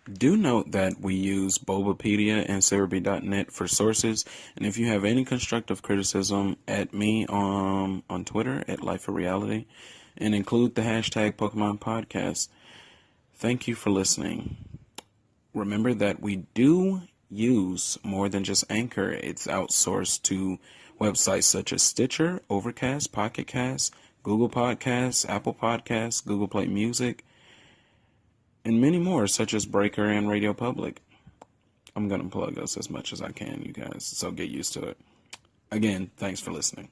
Do note that we use Bulbapedia and Cerebi.net for sources, and if you have any constructive criticism, at me on Twitter at Life of Reality, and include the hashtag Pokemon Podcast. Thank you for listening. Remember that we do use more than just Anchor. It's outsourced to websites such as Stitcher, Overcast, Pocket Cast, Google Podcasts, Apple Podcasts, Google Play Music, and many more, such as Breaker and Radio Public. I'm going to plug us as much as I can, you guys, so get used to it. Again, thanks for listening.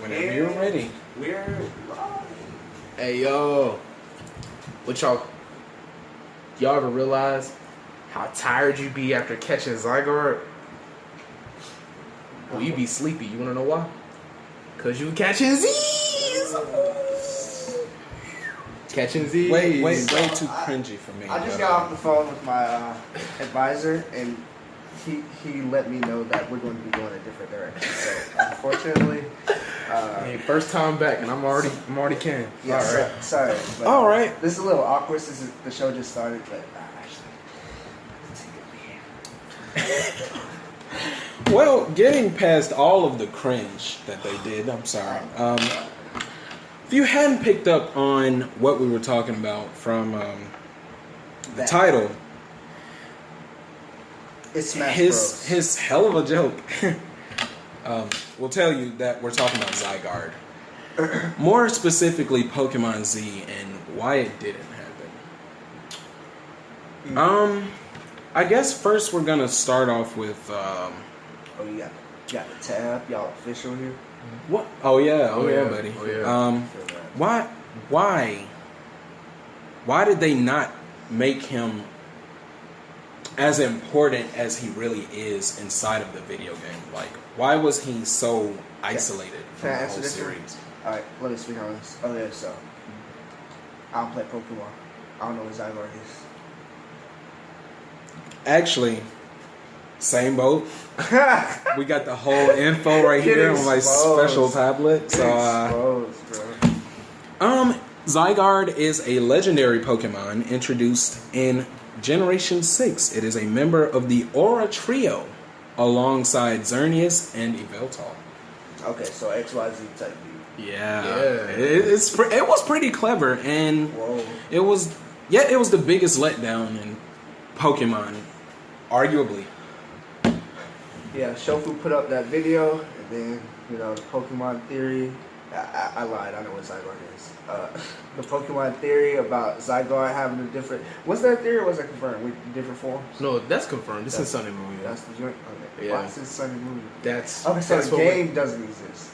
Whenever you're ready. We're live. Hey, yo. What y'all ever realize how tired you be after catching Zygarde? Well, you be sleepy. You want to know why? Because you catching Z's. Catching Z's. Way too cringy for me. I just got off the phone with my advisor, and he let me know that we're going to be going a different direction. So unfortunately, hey, first time back, and I'm already can. Yeah, all right. Sorry. But, All right. This is a little awkward since the show just started, but actually. Well, getting past all of the cringe that they did, I'm sorry. If you hadn't picked up on what we were talking about from the title, It's Smash Bros. his hell of a joke will tell you that we're talking about Zygarde. More specifically, Pokemon Z and why it didn't happen. I guess first we're gonna start off with Oh, you got the tab. Y'all official here. what? Oh yeah, buddy. Oh, yeah. Why did they not make him as important as he really is inside of the video game? Like, why was he so isolated from Can I the answer whole this one? series? All right, let me speak on this. Okay, so I don't play Pokemon. I don't know what Zygarde is. Actually, same boat. We got the whole info right here on my exposed. special tablet. So, Exposed, bro. Zygarde is a legendary Pokemon introduced in Generation 6. It is a member of the Aura Trio alongside Xerneas and Yveltal. Okay, so XYZ type B. Yeah. Yeah. It was pretty clever, and Whoa. it was the biggest letdown in Pokemon, arguably. Yeah, Shofu put up that video, and then, the Pokemon theory. I lied, I know what Zygarde is. The Pokemon theory about Zygarde having a different... Was that theory or was that confirmed? With different forms? No, that's confirmed. This is Sun and Moon. That's the joint? Okay. Yeah. Why is it Sun and Moon? That's Okay, so that's the what game doesn't exist.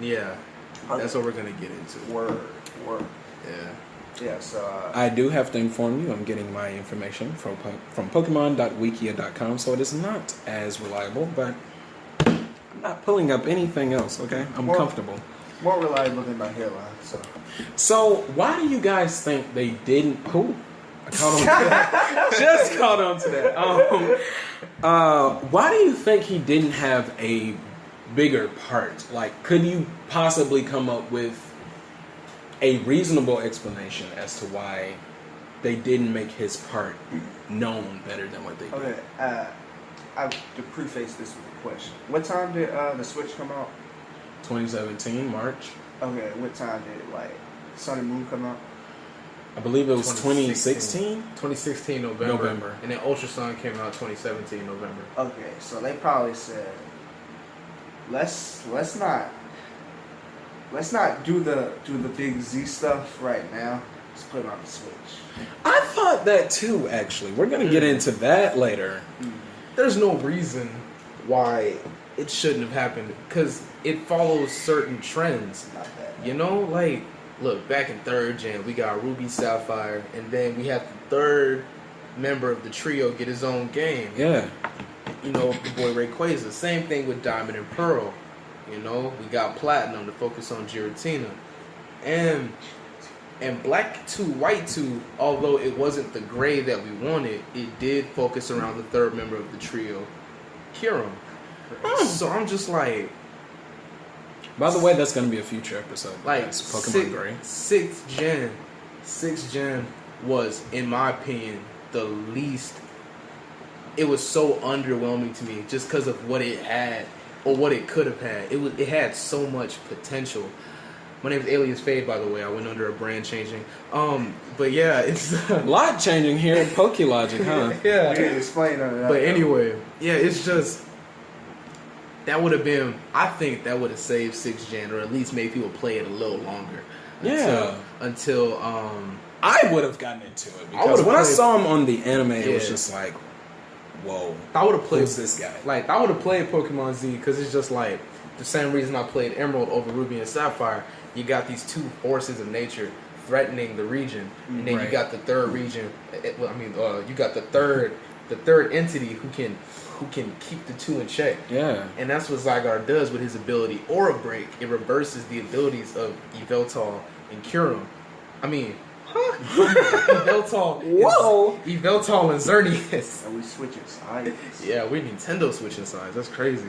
Yeah. Okay. That's what we're gonna get into. Word. Yeah. Yeah, so... I do have to inform you I'm getting my information from Pokemon.wikia.com, so it is not as reliable, but I'm not pulling up anything else, okay? I'm comfortable. More reliable than my hairline, so... So, why do you guys think they didn't... Ooh, I caught on to that. Just caught on to that. Why do you think he didn't have a bigger part? Like, could you possibly come up with a reasonable explanation as to why they didn't make his part known better than what they did? Okay, I have to preface this with a question. What time did the Switch come out? 2017, March. Okay, what time did, Sun and Moon come out? I believe it was 2016? 2016 November. And then Ultra Sun came out 2017 November. Okay, so they probably said, let's not do the big Z stuff right now. Let's put it on the Switch. I thought that too, actually. We're going to get into that later. There's no reason why it shouldn't have happened because it follows certain trends. Not that. Look, back in 3rd gen, we got Ruby Sapphire, and then we had the 3rd member of the trio get his own game. Yeah. The boy Rayquaza. Same thing with Diamond and Pearl. We got Platinum to focus on Giratina. And Black 2, White 2, although it wasn't the gray that we wanted, it did focus around the 3rd member of the trio, Kyurem. So I'm just like, By the way, that's going to be a future episode. Like That's Pokemon Gray. Sixth gen was, in my opinion, the least. It was so underwhelming to me just because of what it had or what it could have had. It had so much potential. My name is Alias Fade, by the way. I went under a brand changing. But yeah, it's A lot changing here at PokéLogic, huh? yeah. You didn't explain none of that. But anyway, yeah, it's just that would have been. I think that would have saved 6th gen, or at least made people play it a little longer. Until I would have gotten into it because would've when I played- saw him on the anime, it was Yeah. just like, whoa. I would have played Who's this guy? Like I would have played Pokemon Z because it's just like the same reason I played Emerald over Ruby and Sapphire. You got these two forces of nature threatening the region, and then you Right. got the third region. You got the third entity who can keep the two in check. Yeah. And that's what Zygarde does with his ability Aura Break. It reverses the abilities of Yveltal and Kyurem. Yveltal. Whoa. Yveltal and Xerneas. And we switching sides. Yeah, we Nintendo switching sides. That's crazy.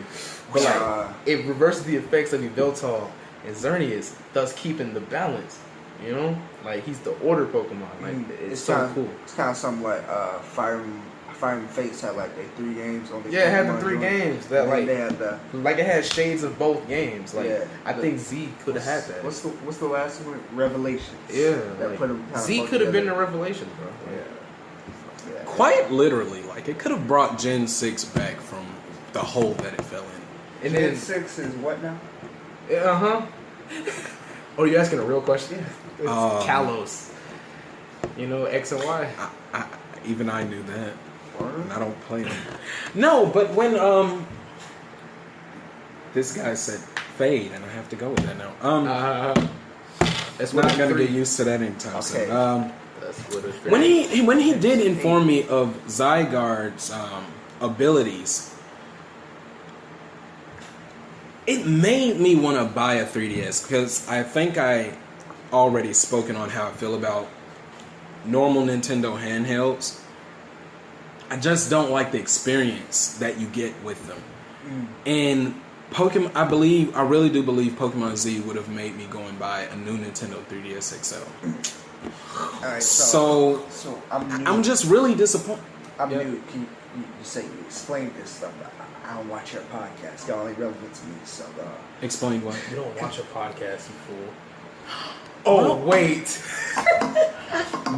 But like, Uh, it reverses the effects of Yveltal and Xerneas, thus keeping the balance. You know, like he's the order Pokemon. Like it's so kinda, cool. It's kind of something like Fire and Fates had like they 3 games on the. Yeah, it had the Pokemon 3 joint. games that And then like they had the. it had shades of both games. Like Yeah, I think Z could have had that. What's the last one? Revelations. Yeah, that like, put them. Z could have been the Revelations, bro. Like, Yeah. Quite literally, like it could have brought Gen 6 back from the hole that it fell in. And Gen then 6 is what now? Oh, you asking a real question? It's Um, Kalos. You know X and Y. Even I knew that. And I don't play them. No, but when this guy said fade, and I have to go with that now. That's Not gonna three. get used to that anytime soon. Okay. That's what it's When he did inform me of Zygarde's abilities, it made me want to buy a 3DS because I think I already spoken on how I feel about normal Nintendo handhelds. I just don't like the experience that you get with them. And Pokemon, I really do believe Pokemon Z would have made me go and buy a new Nintendo 3DS XL. All right, So I'm new. I'm just really disappointed. I'm Yep. new. Can you say you explain this stuff? I don't watch your podcast. Y'all ain't relevant to me. So Explain what? You don't watch a podcast, you fool. Oh, wait.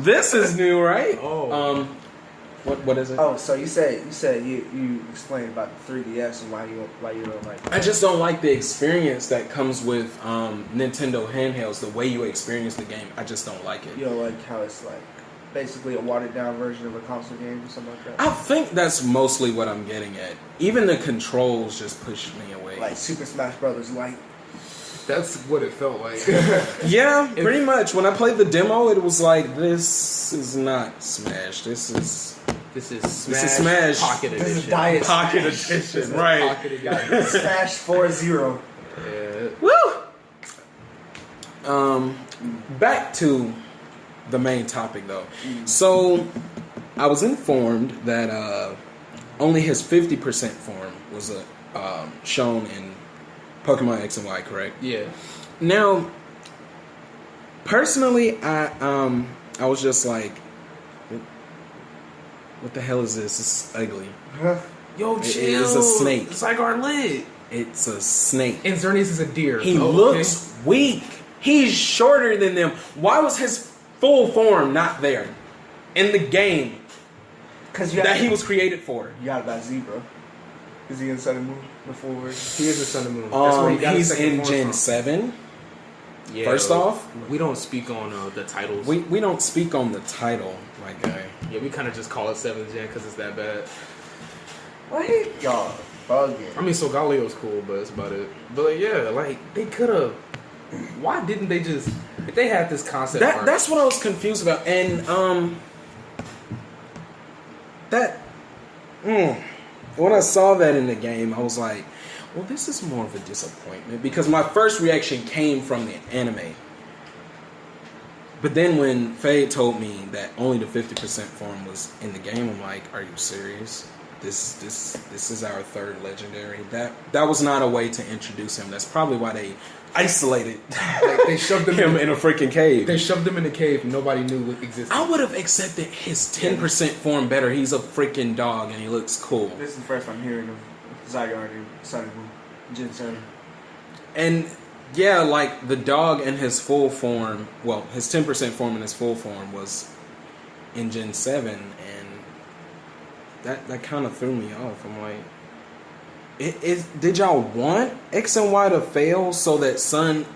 This is new, right? Oh. What is it? so you said you explained about the 3DS and why you don't like it. I just don't like the experience that comes with Nintendo handhelds. The way you experience the game, I just don't like it. You don't like how it's like basically a watered down version of a console game or something like that. I think that's mostly what I'm getting at. Even the controls just push me away. Like Super Smash Brothers Lite. That's what it felt like. Yeah, pretty much. When I played the demo, it was like, this is not Smash. This is Smash. Pocket This is Edition. Diet Pocket Smash. Edition, right? Pocket Edition. Smash 4-0. Yeah. Woo! Back to the main topic, though. So, I was informed that only his 50% form was shown in Pokemon X and Y, correct? Yeah. Now, personally, I was just like, what the hell is this? It's ugly. Yo, It chill. is a snake. Zygarde lit. It's a snake. And Xerneas is a deer. He Oh, looks weak. He's shorter than them. Why was his full form not there in the game Because that he was created for? You got about Zebra. Is he in Sun and Moon before? He is the Sun and Moon. That's where he got his He's second in form Gen from. 7. Yeah, First off, we don't speak on the titles. we don't speak on the title, my guy. Yeah, we kind of just call it 7th gen because it's that bad. What? Y'all bugging. I mean, so Galio's cool, but that's about it. But yeah, like they could have. Why didn't they just? If they had this concept art, That's what I was confused about, and when I saw that in the game, I was like, well, this is more of a disappointment because my first reaction came from the anime. But then when Fade told me that only the 50% form was in the game, I'm like, are you serious? This is our third legendary. That was not a way to introduce him. That's probably why they isolated Like, they shoved him in a freaking cave. They shoved him in a cave and nobody knew what existed. I would have accepted his 10% form better. He's a freaking dog and he looks cool. This is the first I'm hearing of Zygarde in Sun and Moon, Gen 7. And yeah, like the dog in his full form, well, his 10% form in his full form was in Gen 7, and that kind of threw me off. I'm like, did y'all want X and Y to fail so that Sun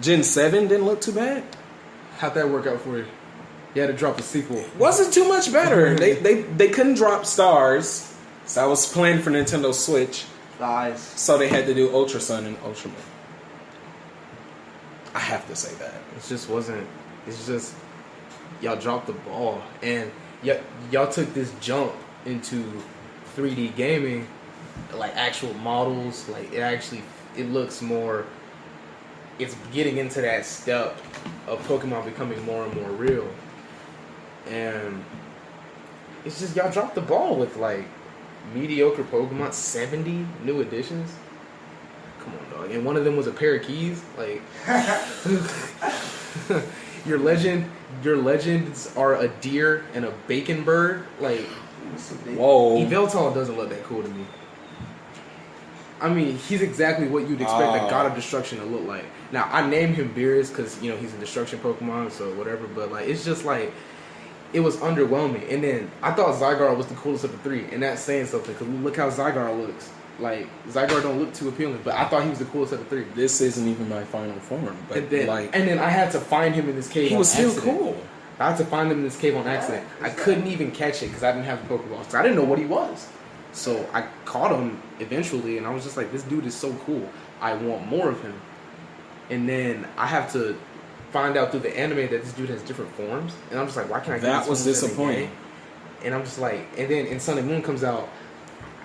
Gen 7 didn't look too bad? How'd that work out for you? You had to drop a sequel. Wasn't too much better. They couldn't drop stars, so I was playing for Nintendo Switch. Lies. So they had to do Ultra Sun and Ultra Moon. I have to say that. It just wasn't. It's just y'all dropped the ball, and y'all took this jump into 3D gaming, like actual models. Like it looks more. It's getting into that step of Pokemon becoming more and more real, and it's just y'all dropped the ball with like mediocre Pokemon. 70 new additions. Come on, dog. And one of them was a pair of keys. Like your legends are a deer and a bacon bird. Like, whoa. Yveltal doesn't look that cool to me. I mean, he's exactly what you'd expect a God of Destruction to look like. Now, I named him Beerus because, you know, he's a Destruction Pokemon, so whatever. But, like, it's just, like, it was underwhelming. And then I thought Zygarde was the coolest of the three. And that's saying something because look how Zygarde looks. Like, Zygarde don't look too appealing. But I thought he was the coolest of the three. This isn't even my final form. But, and then I had to find him in this cave. He was still cool. I had to find him in this cave on accident. I couldn't even catch it because I didn't have the Pokeballs. Because I didn't know what he was. So I caught him eventually, and I was just like, this dude is so cool. I want more of him. And then I have to find out through the anime that this dude has different forms. And I'm just like, why can't I get that was disappointing. And I'm just like, and then in Sun and Moon comes out,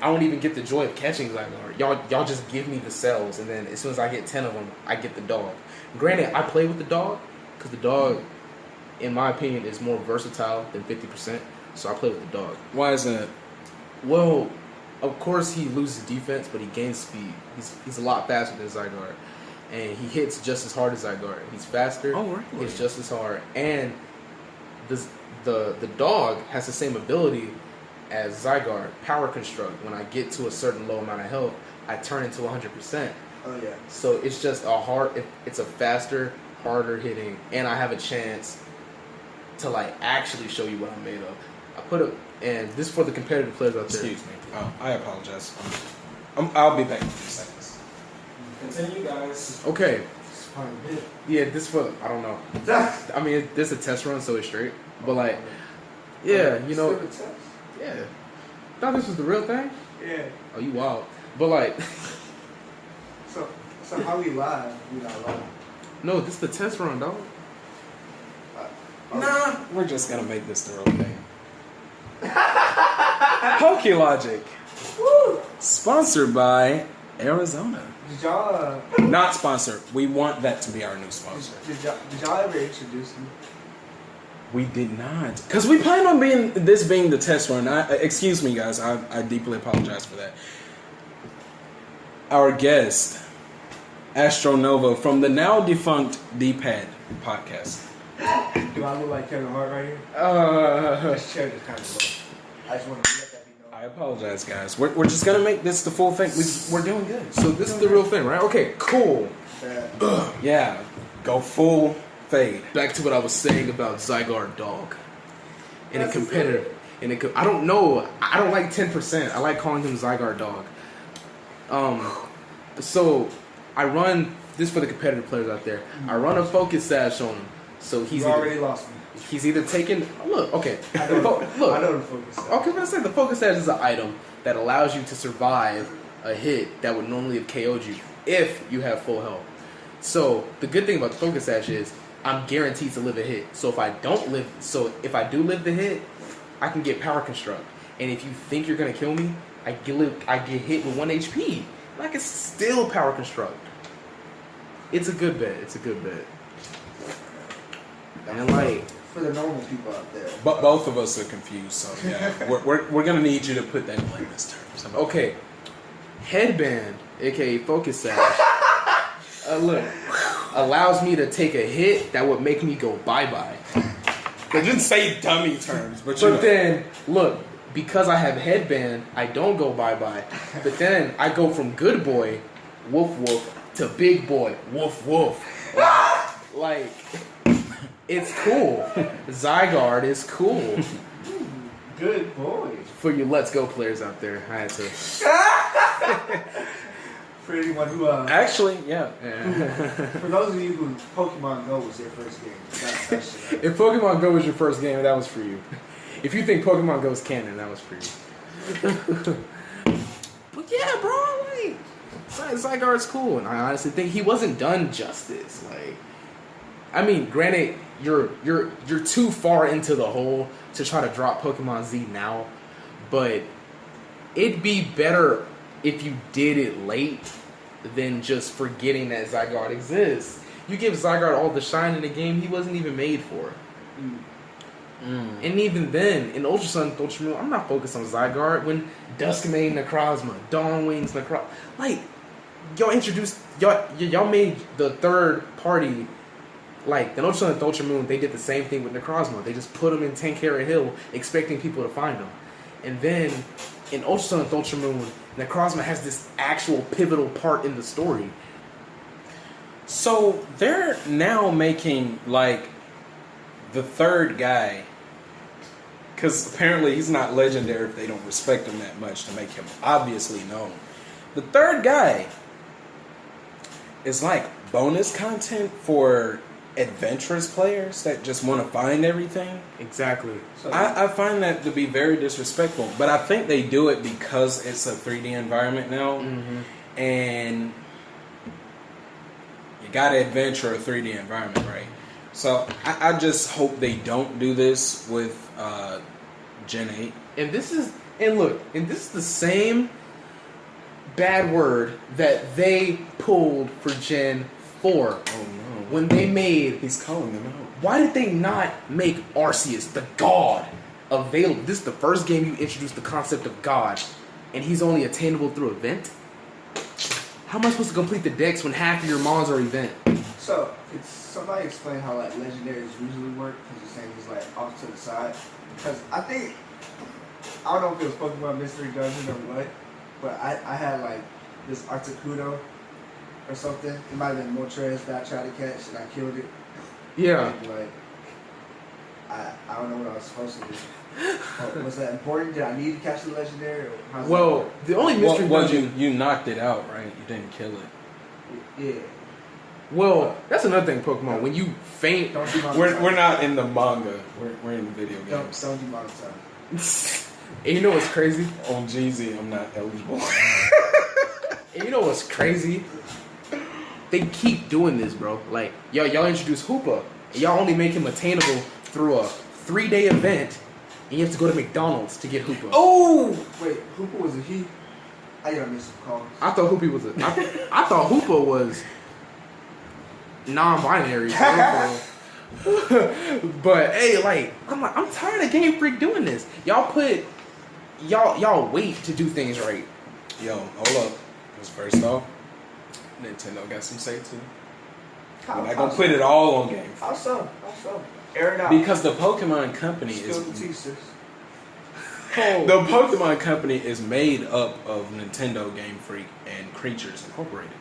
I don't even get the joy of catching Zygarde. Y'all just give me the cells, and then as soon as I get 10 of them, I get the dog. Granted, I play with the dog, because the dog, in my opinion, is more versatile than 50%. So I play with the dog. Why is that? Well, of course he loses defense, but he gains speed. He's a lot faster than Zygarde, and he hits just as hard as Zygarde. He's faster. Oh, really? Hits just as hard, and the dog has the same ability as Zygarde, Power Construct. When I get to a certain low amount of health, I turn into 100%. Oh yeah. So it's just it's a faster, harder hitting, and I have a chance to like actually show you what I'm made of. I put up, and this is for the competitive players out there. Excuse me. Oh, I apologize. I'll be back in a few seconds. Continue, guys. Okay. Yeah, this for, I don't know. I mean, this is a test run, so it's straight. But like, yeah, you know, yeah. Thought this was the real thing? Yeah. Oh, you wild. But like, So how we live? We not live. no, this is the test run, dog. Nah, we're just gonna make this the real thing. PokéLogic. Woo! Sponsored by Arizona. Did y'all Not sponsored. We want that to be our new sponsor. did y'all ever introduce me? We did not. Because we plan on being the test run. Excuse me, guys. I deeply apologize for that. Our guest, Astro Nova, from the now defunct D-Pad podcast. Do I look like Kevin Hart right here? This chair is kind of low. I just want to let that be known. I apologize, guys. We're just going to make this the full thing. We're doing good. So this is the real thing, right? Okay, cool. Yeah. Go full fade. Back to what I was saying about Zygarde dog. In a competitive. I don't know. I don't like 10%. I like calling him Zygarde dog. So I run this for the competitive players out there. I run a focus sash on him. So he's already lost me. He's either taking look, okay. I know the focus. Okay, but I said the focus sash is an item that allows you to survive a hit that would normally have KO'd you if you have full health. So the good thing about the focus sash is I'm guaranteed to live a hit. So if I do live the hit, I can get power construct. And if you think you're gonna kill me, I get hit with 1 HP. And I can still power construct. It's a good bet. And like for the normal people out there. But both of us are confused, so yeah. we're gonna need you to put that in layman's terms. Okay. Headband, aka focus sash. Look, allows me to take a hit that would make me go bye-bye. They didn't say dummy terms, but then, look, because I have headband, I don't go bye-bye. But then I go from good boy, woof woof, to big boy, woof woof. Like, it's cool. Zygarde is cool. Good boy. For you Let's Go players out there, I had to. For anyone who actually, yeah. For those of you who Pokemon Go was their first game, that's if Pokemon Go was your first game, that was for you. If you think Pokemon Go is canon, that was for you. But yeah, bro, like Zygarde's cool, and I honestly think he wasn't done justice. Like, I mean, granted, you're too far into the hole to try to drop Pokemon Z now, but it'd be better if you did it late than just forgetting that Zygarde exists. You give Zygarde all the shine in the game he wasn't even made for. And even then, in Ultra Sun, Ultra Moon, I'm not focused on Zygarde. When Duskmane, Necrozma, Dawnwings, Necrozma, like, y'all made the third party, like, in Ultra Sun and Ultra Moon, they did the same thing with Necrozma. They just put them in 10 Carat Hill, expecting people to find them. And then, in Ultra Sun and Ultra Moon, Necrozma has this actual pivotal part in the story. So they're now making, like, the third guy, because apparently he's not legendary if they don't respect him that much to make him obviously known. The third guy is like bonus content for adventurous players that just want to find everything. Exactly. So, I find that to be very disrespectful, but I think they do it because it's a 3D environment now, and you gotta adventure a 3D environment, right? So I just hope they don't do this with Gen 8. And this is the same bad word that they pulled for Gen 4. Oh no. When they made... He's calling them out. Why did they not make Arceus, the god, available? This is the first game you introduced the concept of God, and he's only attainable through event? How am I supposed to complete the dex when half of your mons are event? So, could somebody explain how like legendaries usually work? Because you're saying he's like off to the side. Because I think, I don't know if it was Pokemon Mystery Dungeon or what, but I had like this Articuno or something. It might have been Moltres that I tried to catch and I killed it. Yeah. And, like, I don't know what I was supposed to do. Was that important? Did I need to catch the legendary? Or how's that work? The only mystery dungeon... you knocked it out, right? You didn't kill it. Yeah. Well, that's another thing, Pokemon. When you faint... Don't do We're not in the manga. We're in the video games. Don't do monetize. And you know what's crazy? On GZ, I'm not eligible. And you know what's crazy? They keep doing this, bro. Like, y'all introduce Hoopa, and y'all only make him attainable through a 3-day event, and you have to go to McDonald's to get Hoopa. Oh! Wait, Hoopa was a he? I gotta miss some calls. I thought Hoopa was I thought Hoopa was non-binary. But hey, like, I'm tired of Game Freak doing this. Y'all wait to do things right. Yo, hold up. Because first off, Nintendo got some say too. We're not gonna put it all on Game Freak. How so? Air it out. Because the Pokemon company is... The Pokemon company is made up of Nintendo, Game Freak, and Creatures Incorporated.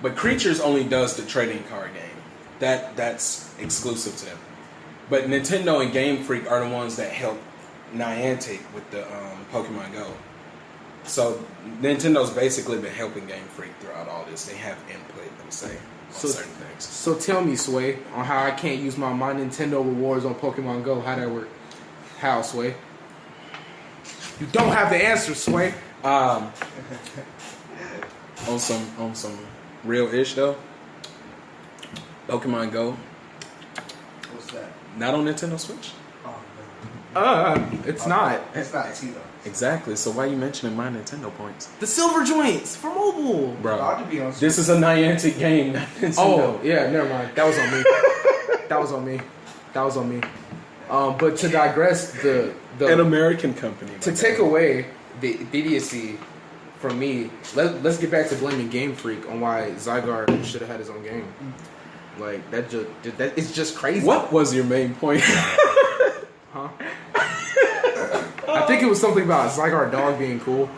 But Creatures only does the trading card game. That's exclusive to them. But Nintendo and Game Freak are the ones that help Niantic with the Pokemon Go. So Nintendo's basically been helping Game Freak throughout all this. They have input and say on certain things. So tell me, Sway, on how I can't use my Nintendo rewards on Pokemon Go. How that work? How, Sway? You don't have the answer, Sway. On some real ish though. Pokemon Go. What's that? Not on Nintendo Switch. Oh no. It's not. It's not Tito. Exactly. So why are you mentioning my Nintendo points? The silver joints for mobile. Bro, Ought to be on this is a Niantic game, not Nintendo. Oh, yeah, never mind. That was on me. That was on me. But to digress, an American company. To take away the idiocy for me, let's get back to blaming Game Freak on why Zygarde should have had his own game. Like that it's just crazy. What was your main point? Huh? I think it was something about Zygarde dog being cool.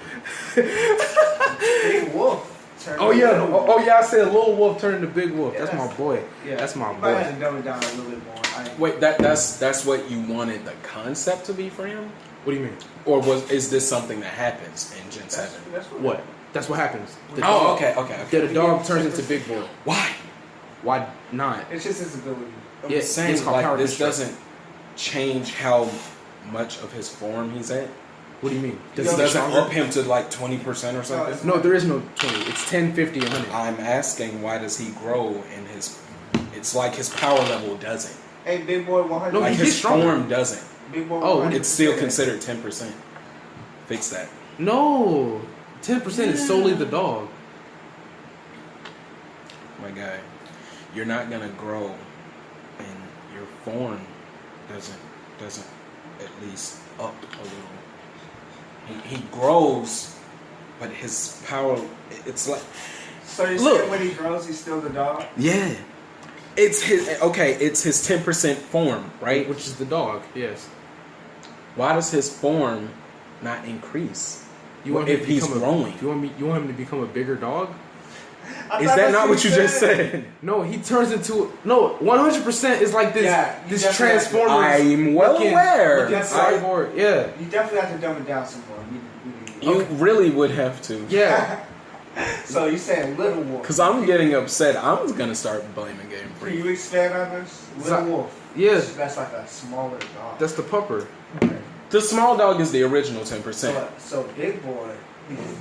Big Wolf. Oh yeah, I said Little Wolf turned into Big Wolf. Yeah, that's my boy. Yeah, that's my you might have boy. to dumb it down a little bit more. Wait, that's what you wanted the concept to be for him, What do you mean? or is this something that happens in Gen 7? That's What? That's what happens. The Oh, dog, okay. The dog turns into Big Boy. Why? Why not? It's just his ability. I'm Yeah, saying it's called like power this construct. doesn't change how much of his form he's at. What do you mean? This doesn't up him to like 20% or something. No, there is no 20. It's 10, 50, 100. I'm asking, why does he grow in his? It's like his power level doesn't. Hey, Big Boy 100. No, Like he his gets stronger. form doesn't. Big Boy Oh, 100. It's still considered 10%. Fix that. No, 10% is solely the dog. My guy, you're not gonna grow, and your form doesn't at least up a little. He grows, but his power, it's like, So you're Look. saying when he grows, he's still the dog? yeah, it's his 10% form, right? Which is the dog, yes. Why does his form not increase? You want him if to he's become growing? You want him to become a bigger dog? I Is thought that that's not what you just said. said? No, he turns into 100% is like this. Yeah, you this definitely have to- Transformers. I'm well looking aware. cyborg. Yeah, You definitely have to dumb it down some more. You really would have to. yeah. So you're saying Little Wolf. Because I'm getting upset. I'm going to start blaming Game Can Freak. you expand on this? Little Wolf. Yeah. That's like a smaller dog. That's the pupper. Okay. The small dog is the original 10%. So Big Boy,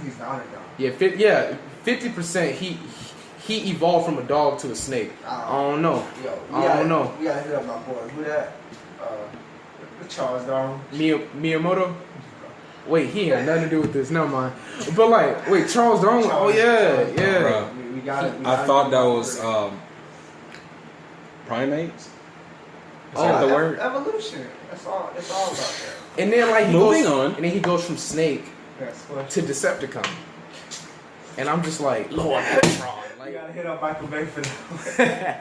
he's not a dog. Yeah, 50%. He evolved from a dog to a snake. I don't know. Yo, I don't know. We gotta hit up my boy. Who that? Charles Darwin. Miyamoto. Wait, he ain't got nothing to do with this. Never mind. But like, wait, Charles Darwin. Oh yeah. Bruh. We got it. I thought that was primates. Is that the word? Evolution. It's all about that. And then like Moving on. And then he goes from snake Yes. to Decepticon. And I'm just like, Lord, Petron. We Like, gotta hit up Michael Bay for that.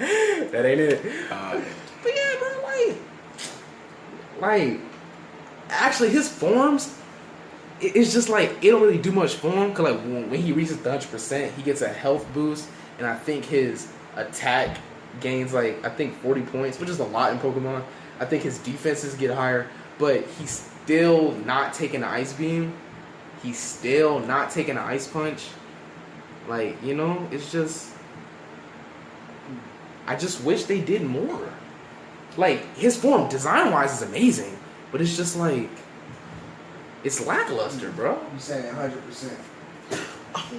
that ain't it. But yeah, bro, like, actually, his forms, it's just like it don't really do much for him. Cause like when he reaches the 100%, he gets a health boost, and I think his attack gains like 40 points, which is a lot in Pokemon. I think his defenses get higher, but he's still not taking the Ice Beam. He's still not taking the Ice Punch. Like, you know, it's just, I just wish they did more. Like, his form, design-wise, is amazing, but it's just like, it's lackluster, bro. You saying 100%?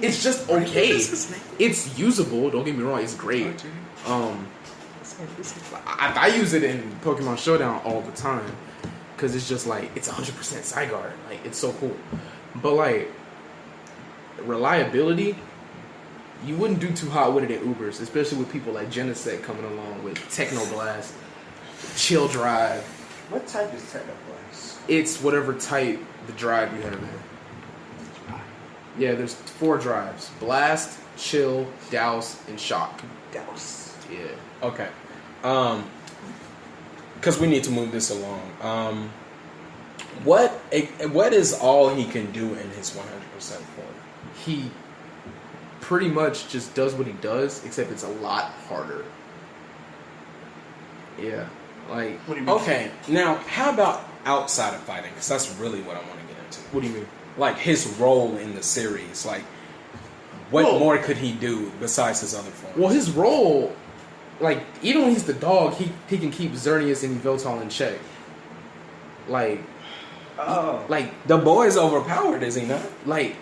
It's just okay. It's usable. Don't get me wrong. It's great. I use it in Pokemon Showdown all the time because it's just like it's 100% Zygarde. Like it's so cool. But like reliability, you wouldn't do too hot with it in Ubers, especially with people like Genesect coming along with Technoblast, Chill Drive. What type is Technoblast? It's whatever type the drive you have in. Yeah, there's 4 drives: Blast, Chill, Douse, and Shock. Douse. Yeah. Okay. Because we need to move this along. What is all he can do in his 100% form? He pretty much just does what he does, except it's a lot harder. Yeah. Like, What do you mean? Okay, now how about outside of fighting? Because that's really what I want to get into. what do you mean? Like his role in the series. Like, what Well- more could he do besides his other forms? Well, his role, like, even when he's the dog, he can keep Xerneas and Yveltal in check. Like, Oh. the boy is overpowered, is he not?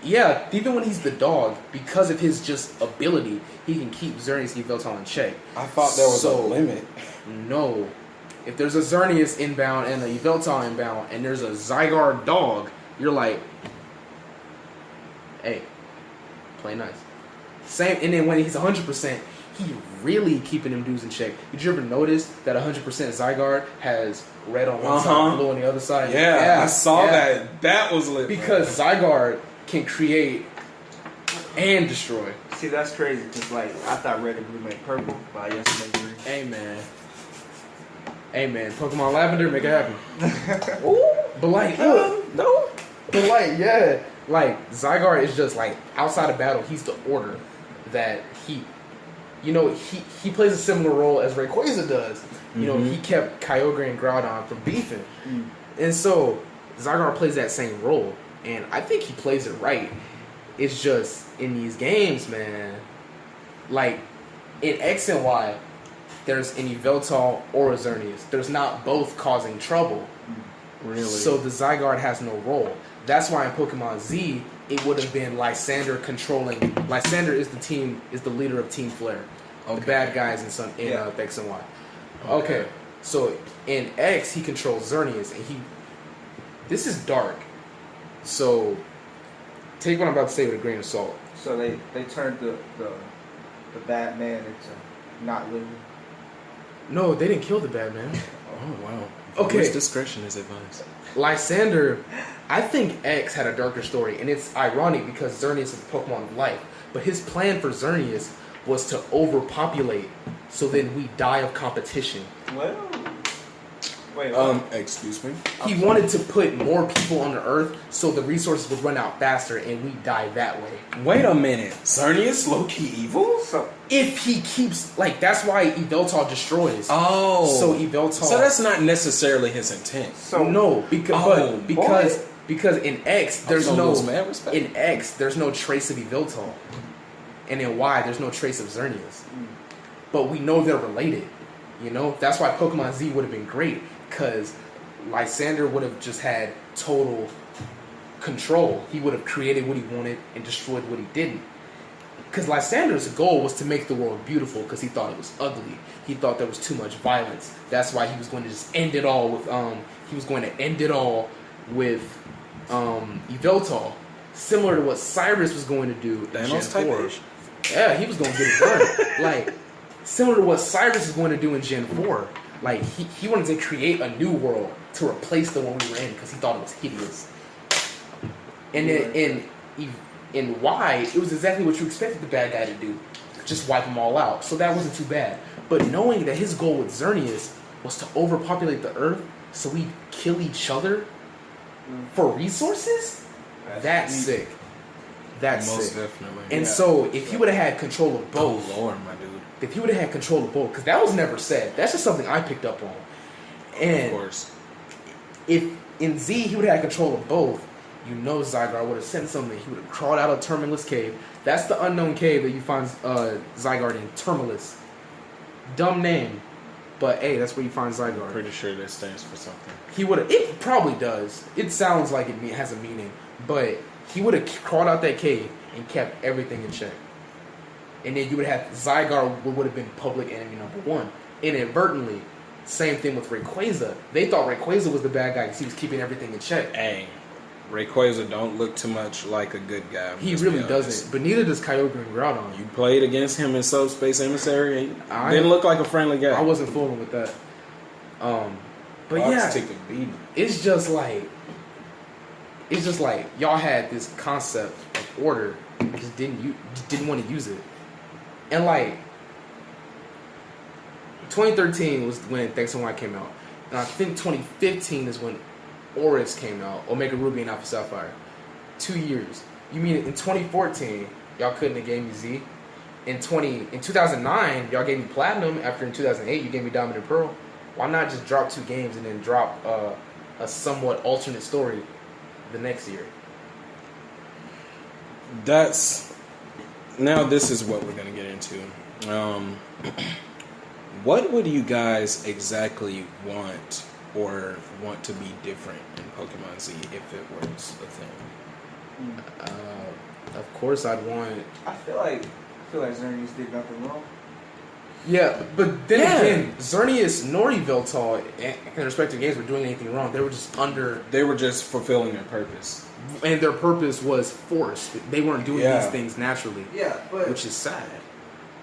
Yeah, even when he's the dog, because of his just ability, he can keep Xerneas and Yveltal in check. I thought there was a So- limit. No. If there's a Xerneas inbound and a Yveltal inbound, and there's a Zygarde dog, you're like, hey, play nice. Same, and then when he's 100%, he really keeping them dudes in check. Did you ever notice that 100% Zygarde has red on one side, blue on the other side? Yeah, I saw that. That was lit. Because Zygarde can create and destroy. See, that's crazy because like I thought red and blue made purple, but I guess it made green. Hey man, Pokemon Lavender, make it happen. Ooh, but like, no, but like, yeah, like Zygarde is just like outside of battle, he's the order that he plays a similar role as Rayquaza does. You know, he kept Kyogre and Groudon from beefing, and so Zygarde plays that same role, and I think he plays it right. It's just in these games, man, like in X and Y, there's an Yveltal or a Xerneas. There's not both causing trouble. Really? So the Zygarde has no role. That's why in Pokemon Z, it would have been Lysander controlling. Lysander is the leader of Team Flare. The bad guys in X and Y. Okay. So in X, he controls Xerneas, and this is dark. So take what I'm about to say with a grain of salt. So they turned the Batman into not living. No, they didn't kill the bad man. Oh wow. Okay. Whose discretion is advised? Lysander, I think X had a darker story, and it's ironic because Xerneas is the Pokemon of life. But his plan for Xerneas was to overpopulate, so then we die of competition. Well, wait. Excuse me. He wanted to put more people on the Earth, so the resources would run out faster, and we die that way. Wait a minute. Xerneas low-key evil? So If he keeps, like, that's why Yveltal destroys. Oh. So Yveltal. So that's not necessarily his intent. so No, because in X there's I'm no gonna lose mad respect. in X there's no trace of Yveltal, and in Y there's no trace of Xerneas. But we know they're related. You know, that's why Pokemon Z would have been great, because Lysander would have just had total control. He would have created what he wanted and destroyed what he didn't. Because Lysander's goal was to make the world beautiful, because he thought it was ugly. He thought there was too much violence. That's why he was going to just end it all with Yveltal, similar to what Cyrus was going to do in Gen Thanos type 4. ish. Yeah, he was going to get it done. Like, similar to what Cyrus is going to do in Gen 4. Like, he wanted to create a new world to replace the one we were in, because he thought it was hideous. And then in Y, it was exactly what you expected the bad guy to do. Just wipe them all out. So that wasn't too bad. But knowing that his goal with Xerneas was to overpopulate the Earth so we kill each other for resources, that's sick. That's Most sick. definitely. And so if he would have had control of both, Oh Lord, my dude. if he would have had control of both, because that was never said. That's just something I picked up on. And Of course. if in Z he would have had control of both, you know Zygarde would have sent something. He would have crawled out of Terminus Cave. That's the unknown cave that you find Zygarde in. Terminus. Dumb name. But hey, that's where you find Zygarde. Pretty sure that stands for something. He would have. It probably does. It sounds like it has a meaning. But he would have crawled out that cave and kept everything in check. And then you would have Zygarde would have been public enemy number one. Inadvertently. Same thing with Rayquaza. They thought Rayquaza was the bad guy because he was keeping everything in check. Hey, Rayquaza don't look too much like a good guy. He really doesn't. But neither does Kyogre and Groudon. You played against him in Subspace Emissary. He I- didn't look like a friendly guy. I wasn't fooling with that. But Fox yeah, took a beating. it's just like y'all had this concept of order, just didn't want to use it, and like 2013 was when X and Y came out, and I think 2015 is when Oris came out, Omega Ruby and Alpha Sapphire. 2 years. You mean in 2014 y'all couldn't have gave me Z? In 2009 y'all gave me Platinum. After in 2008 you gave me Diamond and Pearl. Why not just drop 2 games and then drop a somewhat alternate story the next year? Now this is what we're going to get into. What would you guys exactly want or want to be different in Pokemon Z if it was a thing? Of course I'd want... I feel like Xerneas did nothing wrong. Yeah, but then again, Xerneas nor Yveltal in respective games were doing anything wrong. They were just They were just fulfilling their purpose. and their purpose was forced. They weren't doing these things naturally. Yeah, but Which is sad.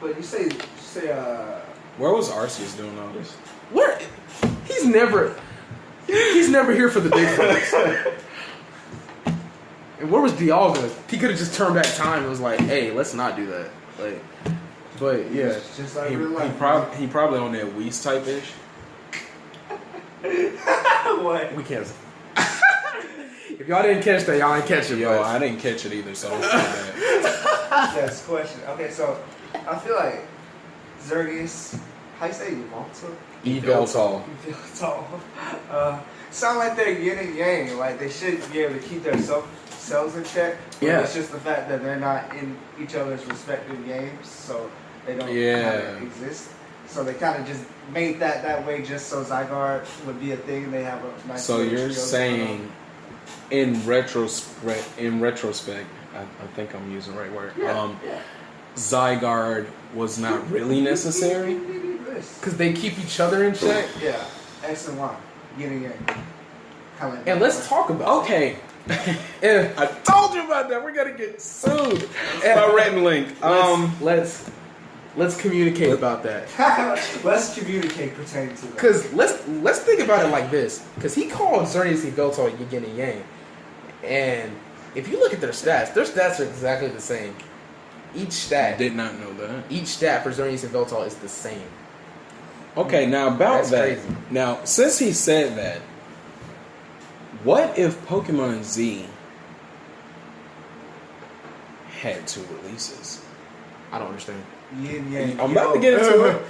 But you say Where was Arceus doing all this? Where he's never here for the big folks. And where was Dialga? He could have just turned back time and was like, "Hey, let's not do that." Like, but yeah, It's just like He, real he, life. prob- he probably on that Whis type ish. What? we can't. If y'all didn't catch that, y'all ain't catch it. Yo, but I didn't catch it either, so I don't feel bad. Yes, question. Okay, so I feel like Xerneas, how you say Yveltal? Yveltal. Yveltal. Sound like they're yin and yang. Like they should be able to keep their selves in check. But Yeah. It's just the fact that they're not in each other's respective games, so they don't Yeah. kind of exist. So they kind of just made that way just so Zygarde would be a thing. They have a nice. So little you're trio saying, in retrospect, I think I'm using the right word. going on. Yeah. Zygarde was not really necessary. Because they keep each other in check. Yeah, X and Y, yin and yang. Kinda like And let's talk about Okay, it. I told you about that. We're gonna get sued by Red and Link. Let's communicate about that. Let's communicate pertaining to that. Because let's think about it like this. Because he called Xerneas and Yveltal yin and yang. And if you look at their stats are exactly the same. Each I stat did not know that. Each stat for Xerneas and Yveltal is the same. Okay, now about That's that. crazy. Now, since he said that, what if Pokemon Z had 2 releases? I don't understand. Yin yang. I'm about to get into it.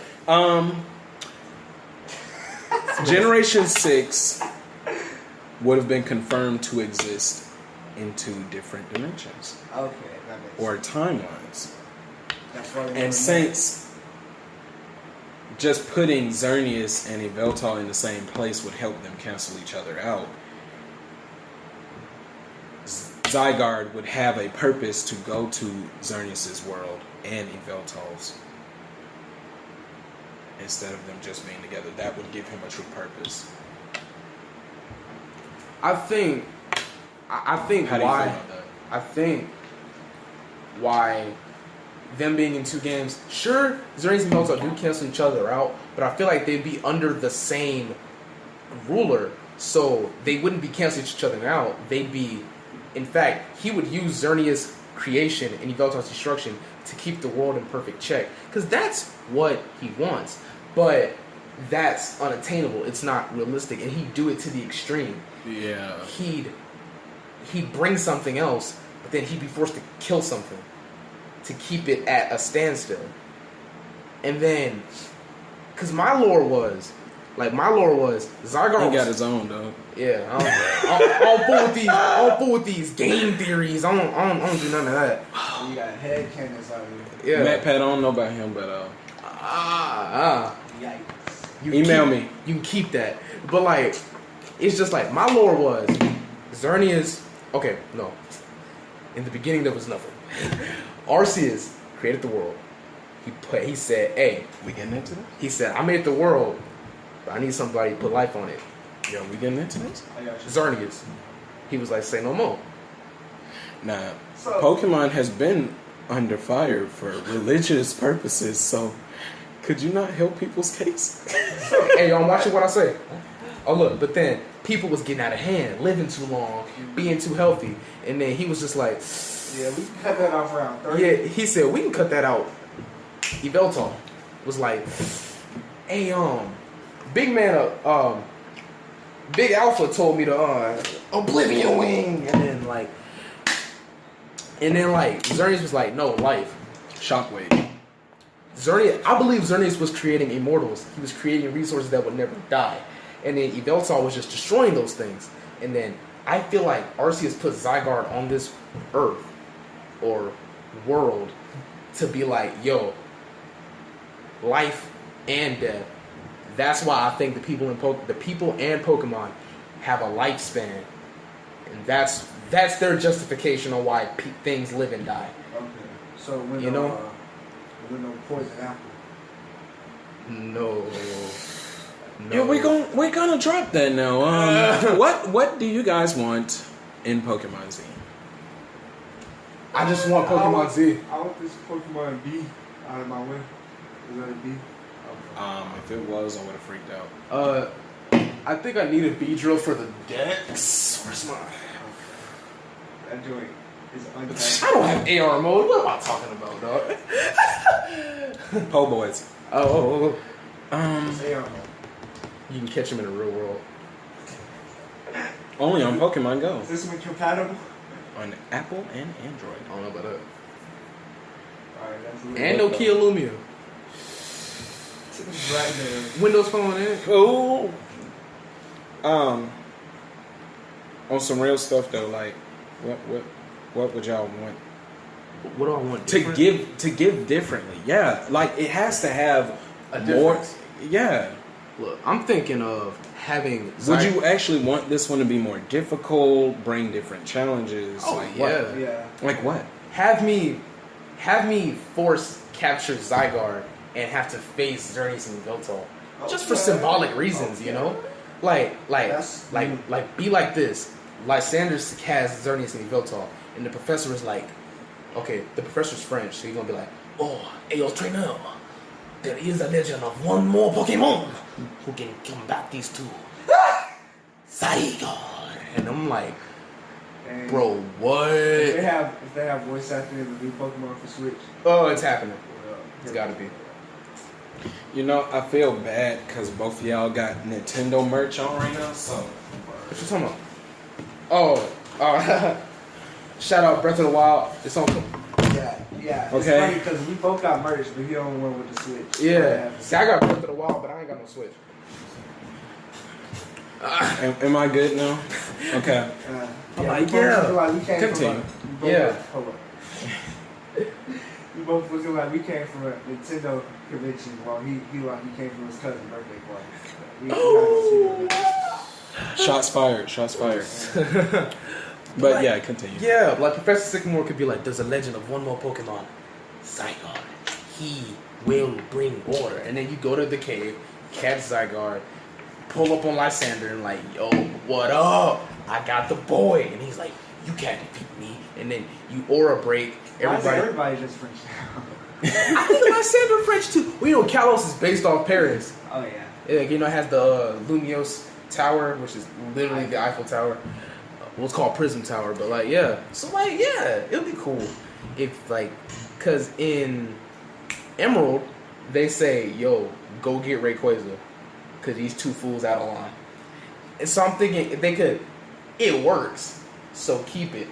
Generation 6 would have been confirmed to exist in 2 different dimensions Okay, that makes or sense. timelines. That's why they And never since just putting Xerneas and Yveltal in the same place would help them cancel each other out, Zygarde would have a purpose to go to Xerneas' world and Yveltal's instead of them just being together. That would give him a true purpose. I think How do you feel why about that? I think why them being in 2 games, sure, Xerneas and Yveltal do cancel each other out, but I feel like they'd be under the same ruler, so they wouldn't be canceling each other out. They'd be, in fact, he would use Xerneas' creation and Yveltal's destruction to keep the world in perfect check, because that's what he wants. But that's unattainable. It's not realistic, and he'd do it to the extreme. Yeah. He'd bring something else, but then he'd be forced to kill something to keep it at a standstill. And then, because my lore was Zygarde. He got his own, though. Yeah, I don't fool with these game theories. I don't do none of that. You got head cannons out here. Yeah. Matt Pat, I don't know about him, but Yikes. Email me. You can keep that. But like, it's just like my lore was Xerneas. Okay, no. In the beginning, there was nothing. Arceus created the world. He said, "Hey," We getting into this? he said, "I made the world, but I need somebody to put life on it." Yo, we getting into this? I got you. Xerneas. He was like, "Say no more." Nah, So- Pokemon has been under fire for religious purposes, so could you not help people's case? Hey, y'all watching what I say? Oh look, but then people was getting out of hand, living too long, being too healthy, and then he was just like, Yeah, we can cut that off around 30. yeah, he said we can cut that out. Yveltal was like, hey, big man, Big Alpha told me to Oblivion Wing, and then Xerneas was like, no, life. Shockwave. Xerneas, I believe Xerneas was creating immortals. He was creating resources that would never die. And then Yveltal was just destroying those things. And then I feel like Arceus put Zygarde on this earth or world to be like, yo, life and death. That's why I think the people and Pokemon have a lifespan. And that's their justification on why things live and die. Okay. So when You know? with no poison apple. No. Yeah, we're gonna drop that now. What do you guys want in Pokemon Z? I just want Pokemon Z. I want this Pokemon B out of my way. Is that a B? If it was, I would have freaked out. I think I need a B drill for the Dex. Where's my? That joint is untapped. I don't have AR mode. What am I talking about, dog? Po boys. Oh. It's AR mode. You can catch them in the real world. Only on Pokemon Go. Is this one compatible? On Apple and Android. I don't know about that. Alright, that's And no Kia Lumia. right there. Windows Phone in. Oh. On some real stuff though, like what would y'all want What do I want to different? give differently? Yeah, like it has to have A more. difference. Yeah. Look, I'm thinking of having. Would you actually want this one to be more difficult, bring different challenges? Oh, like yeah. What? Yeah. Like what? have me force capture Zygarde and have to face Xerneas and Viltal, just for symbolic reasons, you know. Like be like this. Lysander has Xerneas and Viltal, and the professor is like, okay, the professor's French, so he's gonna be like, oh, hey, trainer, there is a legend of one more Pokemon who can combat these two. Zygarde. And I'm like, And bro, what? If they have voice acting in the new Pokemon for Switch, Oh, it's happening. It's gotta be. You know, I feel bad because both of y'all got Nintendo merch on right now. So What you talking about? Oh, shout out Breath of the Wild. It's on. yeah. It's Okay. funny because we both got merch, but he only went with the Switch. Yeah. See, I got Breath of the Wild, but I ain't got no Switch. am I good now? Okay. We like, both yeah. feel like we came Continue. From Yeah. Hold on. We both feel like we came from a Nintendo convention while he came from his cousin's birthday party. We got to see Shots fired. Shots fired. But Like, yeah, continue. Yeah, like Professor Sycamore could be like, there's a legend of one more Pokemon, Zygarde. He will bring order. And then you go to the cave, catch Zygarde, pull up on Lysander and like, yo, what up? I got the boy. And he's like, you can't defeat me. And then you aura break. Everybody just French now. I think Lysander French too. Well, you know, Kalos is based off Paris. Oh yeah. Like, you know, it has the Lumios Tower, which is literally the Eiffel Tower. Well, it's called Prism Tower, but like, yeah. So like, yeah, it'll be cool if like, cause in Emerald they say, yo, go get Rayquaza, cause these two fools out of line. And so I'm thinking if they could, it works. So keep it.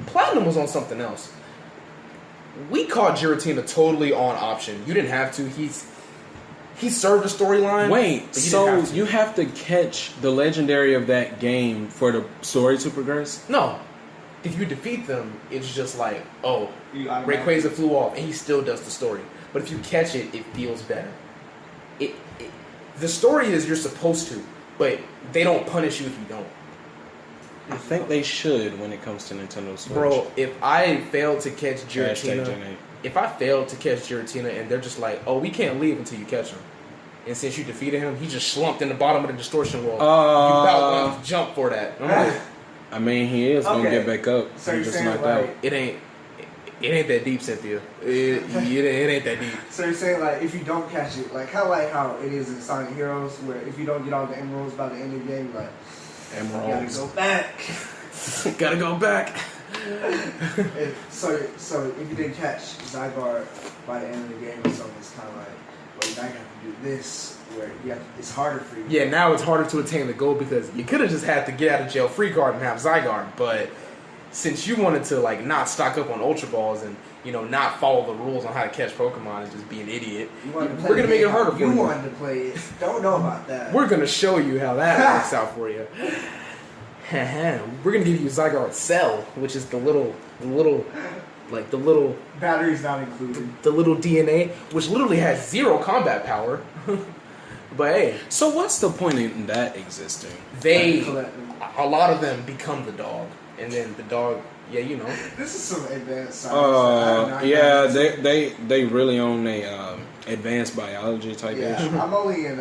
Platinum was on something else. We caught Giratina totally on option. You didn't have to. He served the storyline. Wait, but so you have to catch the legendary of that game for the story to progress? No. If you defeat them, it's just like, oh, You automatically- Rayquaza flew off, and he still does the story. But if you catch it, it feels better. The story is you're supposed to, but they don't punish you if you don't. I think they should when it comes to Nintendo Switch. Bro, if I failed to catch Hashtag Gen Giratina, 8. if I failed to catch Giratina and they're just like, oh, we can't leave until you catch him. And since you defeated him, he just slumped in the bottom of the distortion wall. You about want to jump for that. I'm like, I mean, he is going to Okay. get back up. So He you're just saying knocked like, out. it ain't that deep, Cynthia. It ain't that deep. so you're saying like if you don't catch it, like how it is in Sonic Heroes, where if you don't get all the emeralds by the end of the game, like you gotta Emeralds. go back. Gotta go back. And so if you didn't catch Zygarde by the end of the game or something, it's kind of like, well, you now have to do this, where it's harder for you. Yeah, now it's harder to attain the goal because you could have just had to get out of jail free card and have Zygarde, but since you wanted to like not stock up on Ultra Balls and not follow the rules on how to catch Pokemon and just be an idiot, You wanted to play we're gonna the make it game harder how for you. you. Wanted to play it. Don't know about that. We're gonna show you how that works out for you. We're gonna give you Zygarde Cell, which is the little Batteries not included. DNA, which literally has 0 combat power. But hey, So what's the point in that existing? a lot of them become the dog, and then the dog, This is some advanced science. Yeah, they really own a advanced biology type Yeah, issue. I'm only in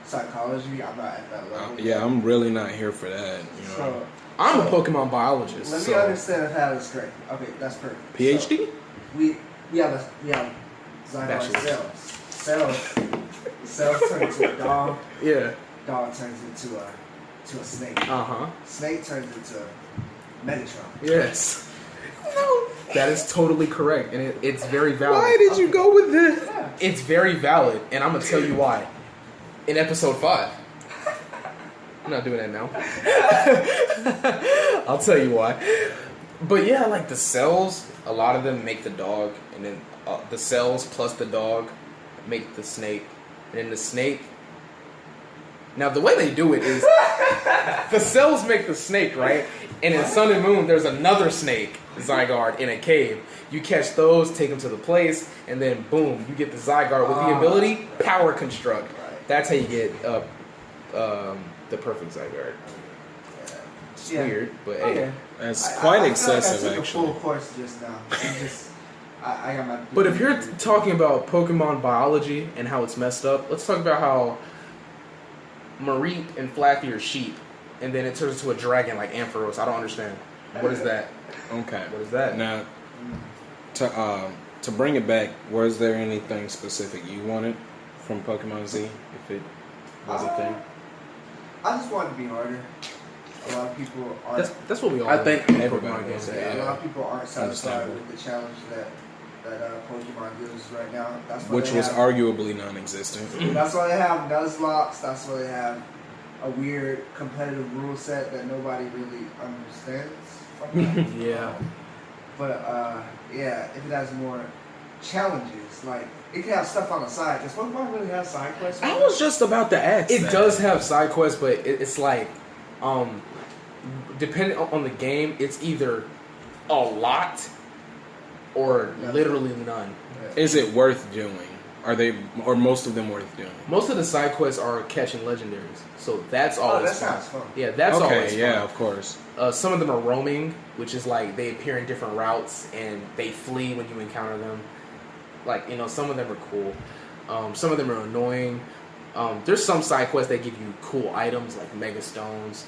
psychology. I'm not at that level. Yeah, I'm really not here for that. You know, So I'm a Pokemon biologist. let me so. understand how this great. Okay, that's perfect. PhD? So, we have Zygarde Bachelor's. cells turn into a dog. Yeah. Dog turns into a snake. Uh huh. Snake turns into Megatron. Yes. No. That is totally correct, and it's very valid. Why did you go with this? Yeah. It's very valid, and I'm gonna tell you why. In episode 5. I'm not doing that now. I'll tell you why. But yeah, like the cells, a lot of them make the dog, and then the cells plus the dog make the snake, and then the snake. Now the way they do it is the cells make the snake, right? And in Sun and Moon, there's another snake, Zygarde, in a cave. You catch those, take them to the place, and then boom, you get the Zygarde with the ability Power Construct. That's how you get the perfect Zygarde. It's weird, but hey. That's quite excessive, I took actually. a full course just now. I got my. But if you're talking about Pokemon biology and how it's messed up, let's talk about how Mareep and Flappy are sheep, and then it turns into a dragon like Ampharos. I don't understand. What is that? Okay. What is that? Now, to bring it back, was there anything specific you wanted from Pokemon Z, if it was a thing? I just wanted to be harder. A lot of people aren't. That's what we all. I think want. everybody Pokemon wants games. that. A lot of people aren't satisfied Understandable. with the challenge that Pokemon gives right now. That's why Which they was have, arguably non-existent. That's why they have Nuzlocke. That's why they have a weird competitive rule set that nobody really understands. Yeah. But yeah, if it has more challenges, like it can have stuff on the side. Does Pokemon really have side quests? I was just about to ask. It that. does have side quests, but it's like, depending on the game, it's either a lot or literally none. Is it worth doing? Are they, or most of them worth doing? Most of the side quests are catching legendaries, so that's always that fun. sounds fun. Yeah, that's okay, always fun. yeah, of course. Some of them are roaming, which is like they appear in different routes and they flee when you encounter them. Like, some of them are cool. Some of them are annoying. There's some side quests that give you cool items like Mega Stones,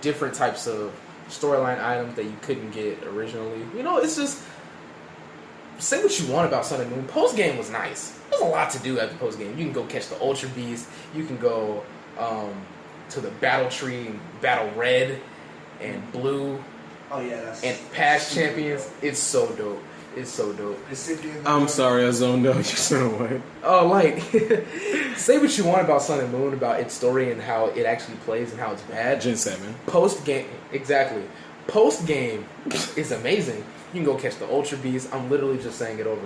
different types of storyline items that you couldn't get originally. It's just, say what you want about Sun and Moon. Post game was nice. There's a lot to do at the post game. You can go catch the Ultra Beast. You can go to the Battle Tree and battle Red and Blue. Oh yeah, that's And past champions. It's so dope. It's so dope. I'm sorry, I zoned out. You said what? Oh, like, say what you want about Sun and Moon, about its story and how it actually plays and how it's bad. Gen 7. Post game, exactly. Post game is amazing. You can go catch the Ultra Beast. I'm literally just saying it over.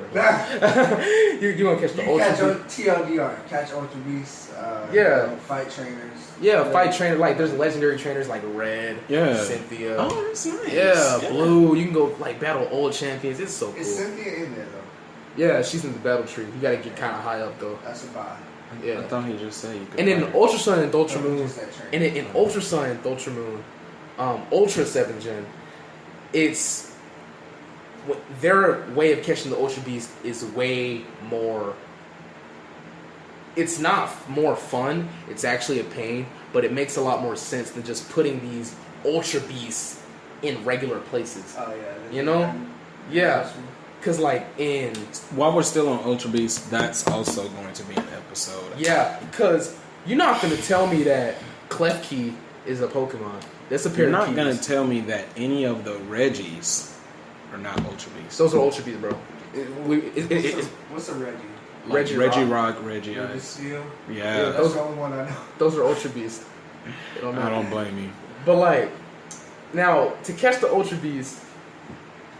You're gonna catch the Ultra Beast. TLDR, catch Ultra Beasts. Fight trainers. Yeah, fight trainer. Like, there's legendary trainers like Red, Cynthia. Oh, that's nice. Yeah, Blue. You can go like battle old champions. It's so cool. Is Cynthia in there though? Yeah, she's in the battle tree. You gotta get kind of high up though. That's a buy. Yeah. I thought he just said you could. And then Ultra Sun and Ultra No, Moon, just that trainer. and in Ultra Sun and Ultra Moon, Ultra 7 Gen, it's their way of catching the Ultra Beast is way more. It's not more fun. It's actually a pain, but it makes a lot more sense than just putting these Ultra Beasts in regular places. Oh yeah. Yeah. Because like in While we're still on Ultra Beast, that's also going to be an episode. yeah, because you're not gonna tell me that Klefki is a Pokemon. That's a pair You're of not going keys. to tell me that any of the Reggies are not Ultra Beasts. Those are Ultra Beasts, bro. What's a Reggie? Like Reggie Rock, Reggie Reggie Ice. Steel? Yeah. That's the only one I know. Those are Ultra Beasts. It don't I matter. don't blame you. But like, now to catch the Ultra Beast,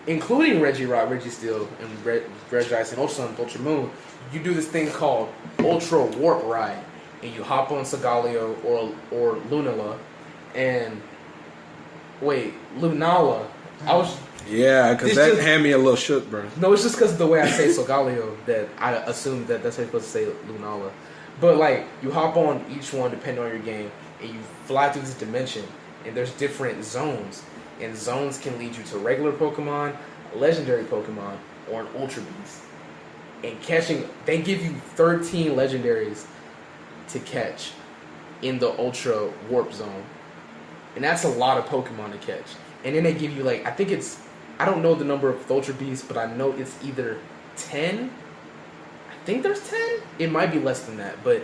including Reggie Rock, Reggie Steel, and Reggie Ice, and Ultra Sun, and Ultra Moon, you do this thing called Ultra Warp Ride, and you hop on Segaleo or Lunala, and wait, Lunala. I was Yeah, because It's that just- had me a little shook, bro. no, it's just because of the way I say Solgaleo that I assume that that's how you're supposed to say Lunala. But like, you hop on each one depending on your game, and you fly through this dimension, and there's different zones, and zones can lead you to regular Pokemon, a legendary Pokemon, or an Ultra Beast. And catching, they give you 13 legendaries to catch in the Ultra Warp Zone, and that's a lot of Pokemon to catch. And then they give you like, I don't know the number of Ultra Beasts, but I know it's either 10. I think there's 10. It might be less than that, but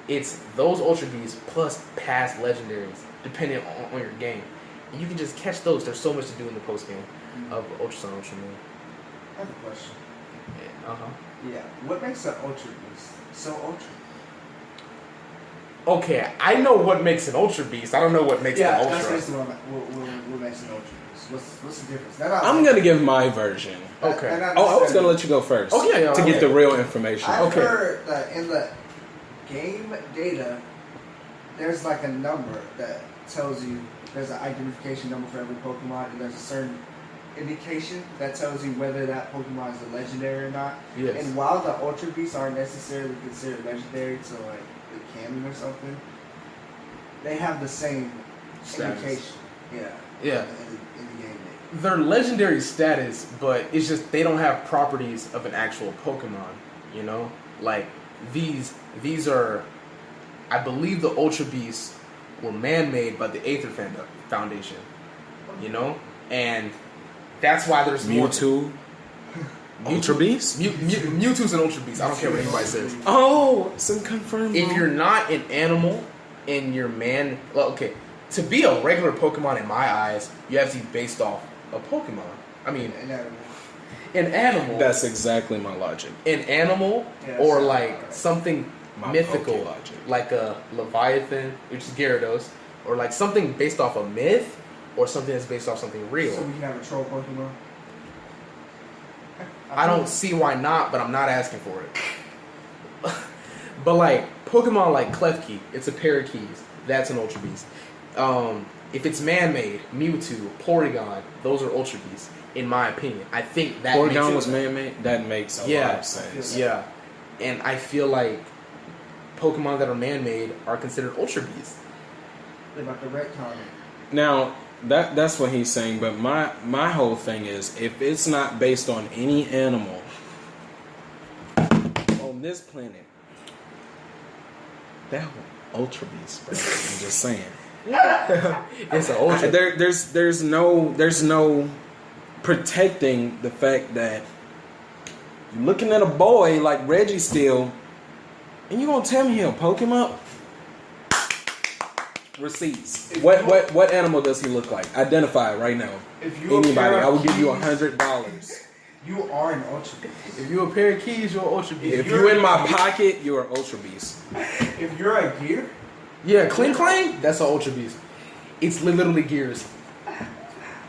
it's those Ultra Beasts plus past legendaries, depending on your game. you can just catch those. There's so much to do in the post game of Ultra Sun, Ultra Moon. I have a question. Yeah, Yeah, what makes an Ultra Beast so ultra? Okay, I know what makes an Ultra Beast. I don't know what makes an Ultra. That's basically what makes an Ultra Beast. What's the difference? I'm gonna give my version. Okay. And I was gonna let you go first. Oh yeah, to get the real information. I've heard that in the game data, there's like a number that tells you there's an identification number for every Pokemon, and there's a certain indication that tells you whether that Pokemon is a legendary or not. Yes. And while the Ultra Beasts aren't necessarily considered legendary to like the canon or something, they have the same Status. indication. Yeah. Yeah. In the game data. They're legendary status, but it's just they don't have properties of an actual Pokemon. You know, like these are, I believe the Ultra Beasts were man-made by the Aether Foundation. You know, and that's why there's Mewtwo. Ultra Beast? Mewtwo's an Ultra Beast. I don't care what anybody says. Oh, some confirmed. If you're not an animal and you're man, well, okay, to be a regular Pokemon in my eyes, you have to be based off a Pokemon. I mean, an animal. That's exactly my logic. An animal or like something My mythical, PokéLogic. like a Leviathan, which is Gyarados, or like something based off a myth, or something that's based off something real. So we can have a troll Pokemon? I don't see why not, but I'm not asking for it. But like Pokemon like Klefki, it's a pair of keys. That's an Ultra Beast. If it's man-made, Mewtwo, Porygon, those are Ultra Beasts, in my opinion. I think that Porygon makes was man-made. That makes a lot of sense. Yeah, and I feel like Pokemon that are man-made are considered Ultra Beasts. They're about the retcon. Now that's what he's saying, but my whole thing is if it's not based on any animal on this planet, that one Ultra Beast, bro. I'm just saying. It's an Ultra. There's no protecting the fact that you're looking at a boy like Reggie still, and you gonna tell me he a Pokemon? Receipts. What animal does he look like? Identify it right now. If you Anybody, I will give you $100. You are an Ultra Beast. If you're a pair of keys, you're an Ultra Beast. If you're in my pocket, you're an Ultra Beast. If you're a gear, Yeah, Cling Clang, that's an Ultra Beast. It's literally Gears.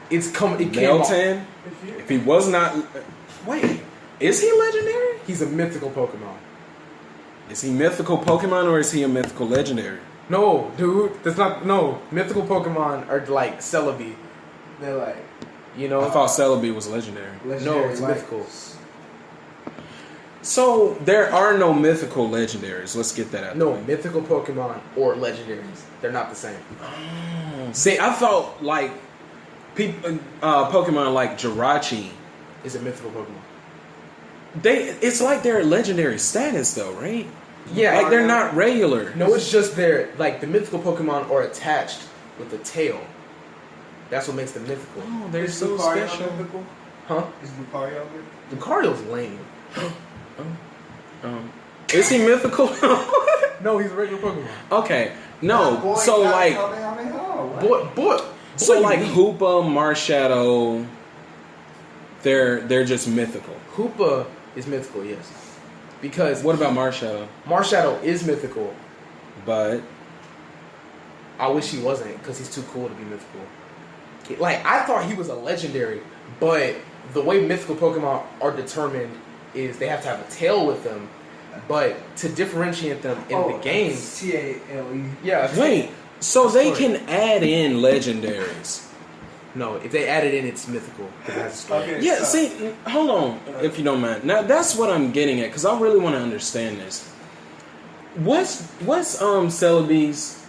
It's come. It came off. Meltan, if he was not, wait, is he legendary? He's a mythical Pokemon. Is he mythical Pokemon or is he a mythical legendary? No, dude, that's not. No, mythical Pokemon are like Celebi. they're like You know, I thought Celebi was legendary. legendary. No, it's mythical. So there are no mythical legendaries. Let's get that out. No, mythical Pokemon or legendaries. They're not the same. See, I thought like people, Pokemon like Jirachi. It's a mythical Pokemon. It's like they're legendary status though, right? Yeah, Like they're not regular. No, it's just they're like the mythical Pokemon are attached with a tail. That's what makes them mythical. Oh, they're Is so Lucario special. mythical? Huh? Is Lucario mythical? Lucario's lame. Is he mythical? No, he's a regular Pokemon. Okay, no. So like, Boy, like you mean? Hoopa, Marshadow, they're just mythical. Hoopa is mythical, yes. Because What about Marshadow? Marshadow is mythical. But I wish he wasn't, because he's too cool to be mythical. Like, I thought he was a legendary, but the way mythical Pokemon are determined is they have to have a tail with them. But to differentiate them in the game, TALE. yeah. wait, so they story. can add in legendaries? No, if they add it in, it's mythical. 'Cause it has a story. Okay. Yeah. See, hold on, if you don't mind. Now that's what I'm getting at because I really want to understand this. What's Celebi's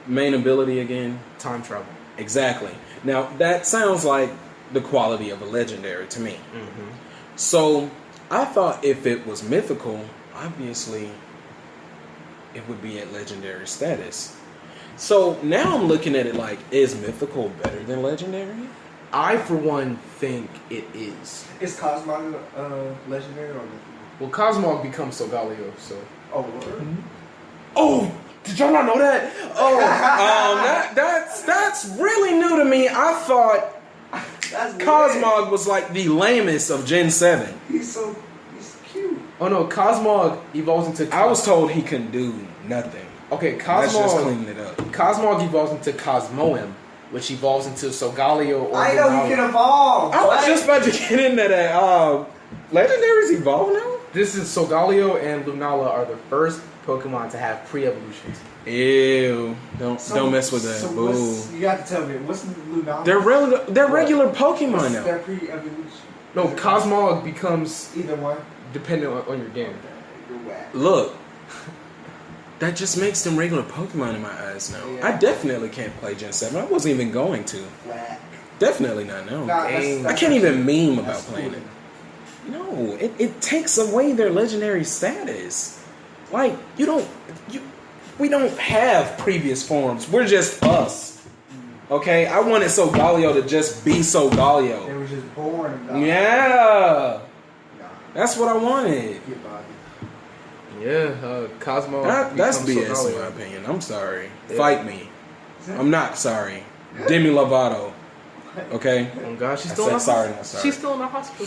main ability again? Time travel. Exactly. Now that sounds like the quality of a legendary to me. Mm-hmm. So I thought if it was mythical, obviously it would be at legendary status. So now I'm looking at it like, is mythical better than legendary? I, for one, think it is. Is Cosmog legendary or mythical? Well, Cosmog becomes Solgaleo, so... Oh, word? Oh, did y'all not know that? That's really new to me. I thought That's Cosmog was like the lamest of Gen 7. He's cute. Oh no, Cosmog evolves into. I was told he couldn't do nothing. Okay, Let's just Cosmog. clean it up. Cosmog evolves into Cosmoem, which evolves into Solgaleo or. I know he can evolve. I was just about to get into that. Legendaries evolve now? This is Solgaleo and Lunala are the first Pokemon to have pre-evolutions. Ew. Don't mess with that. So Boo. you have to tell me, what's Lunala? They're regular Pokemon What's now. their pre-evolution? No, Cosmog becomes Either one. dependent on your game. You're whack. Look. That just makes them regular Pokemon in my eyes now. Yeah. I definitely can't play Gen 7. I wasn't even going to. Whack. Definitely not now. Nah, I can't even meme about that's playing cool. it. No, it takes away their legendary status. Like, we don't have previous forms. We're just us. Okay? I wanted Solgaleo to just be They Solgaleo. were just born. Yeah. Nah, That's what I wanted. get body. Yeah, Cosmog. That's becomes BS in Solgaleo. my opinion. I'm sorry. Yeah. Fight me. I'm not sorry. Demi Lovato. Okay? Oh God, she's I still in the said sorry, hospital. not sorry. She's still in the hospital.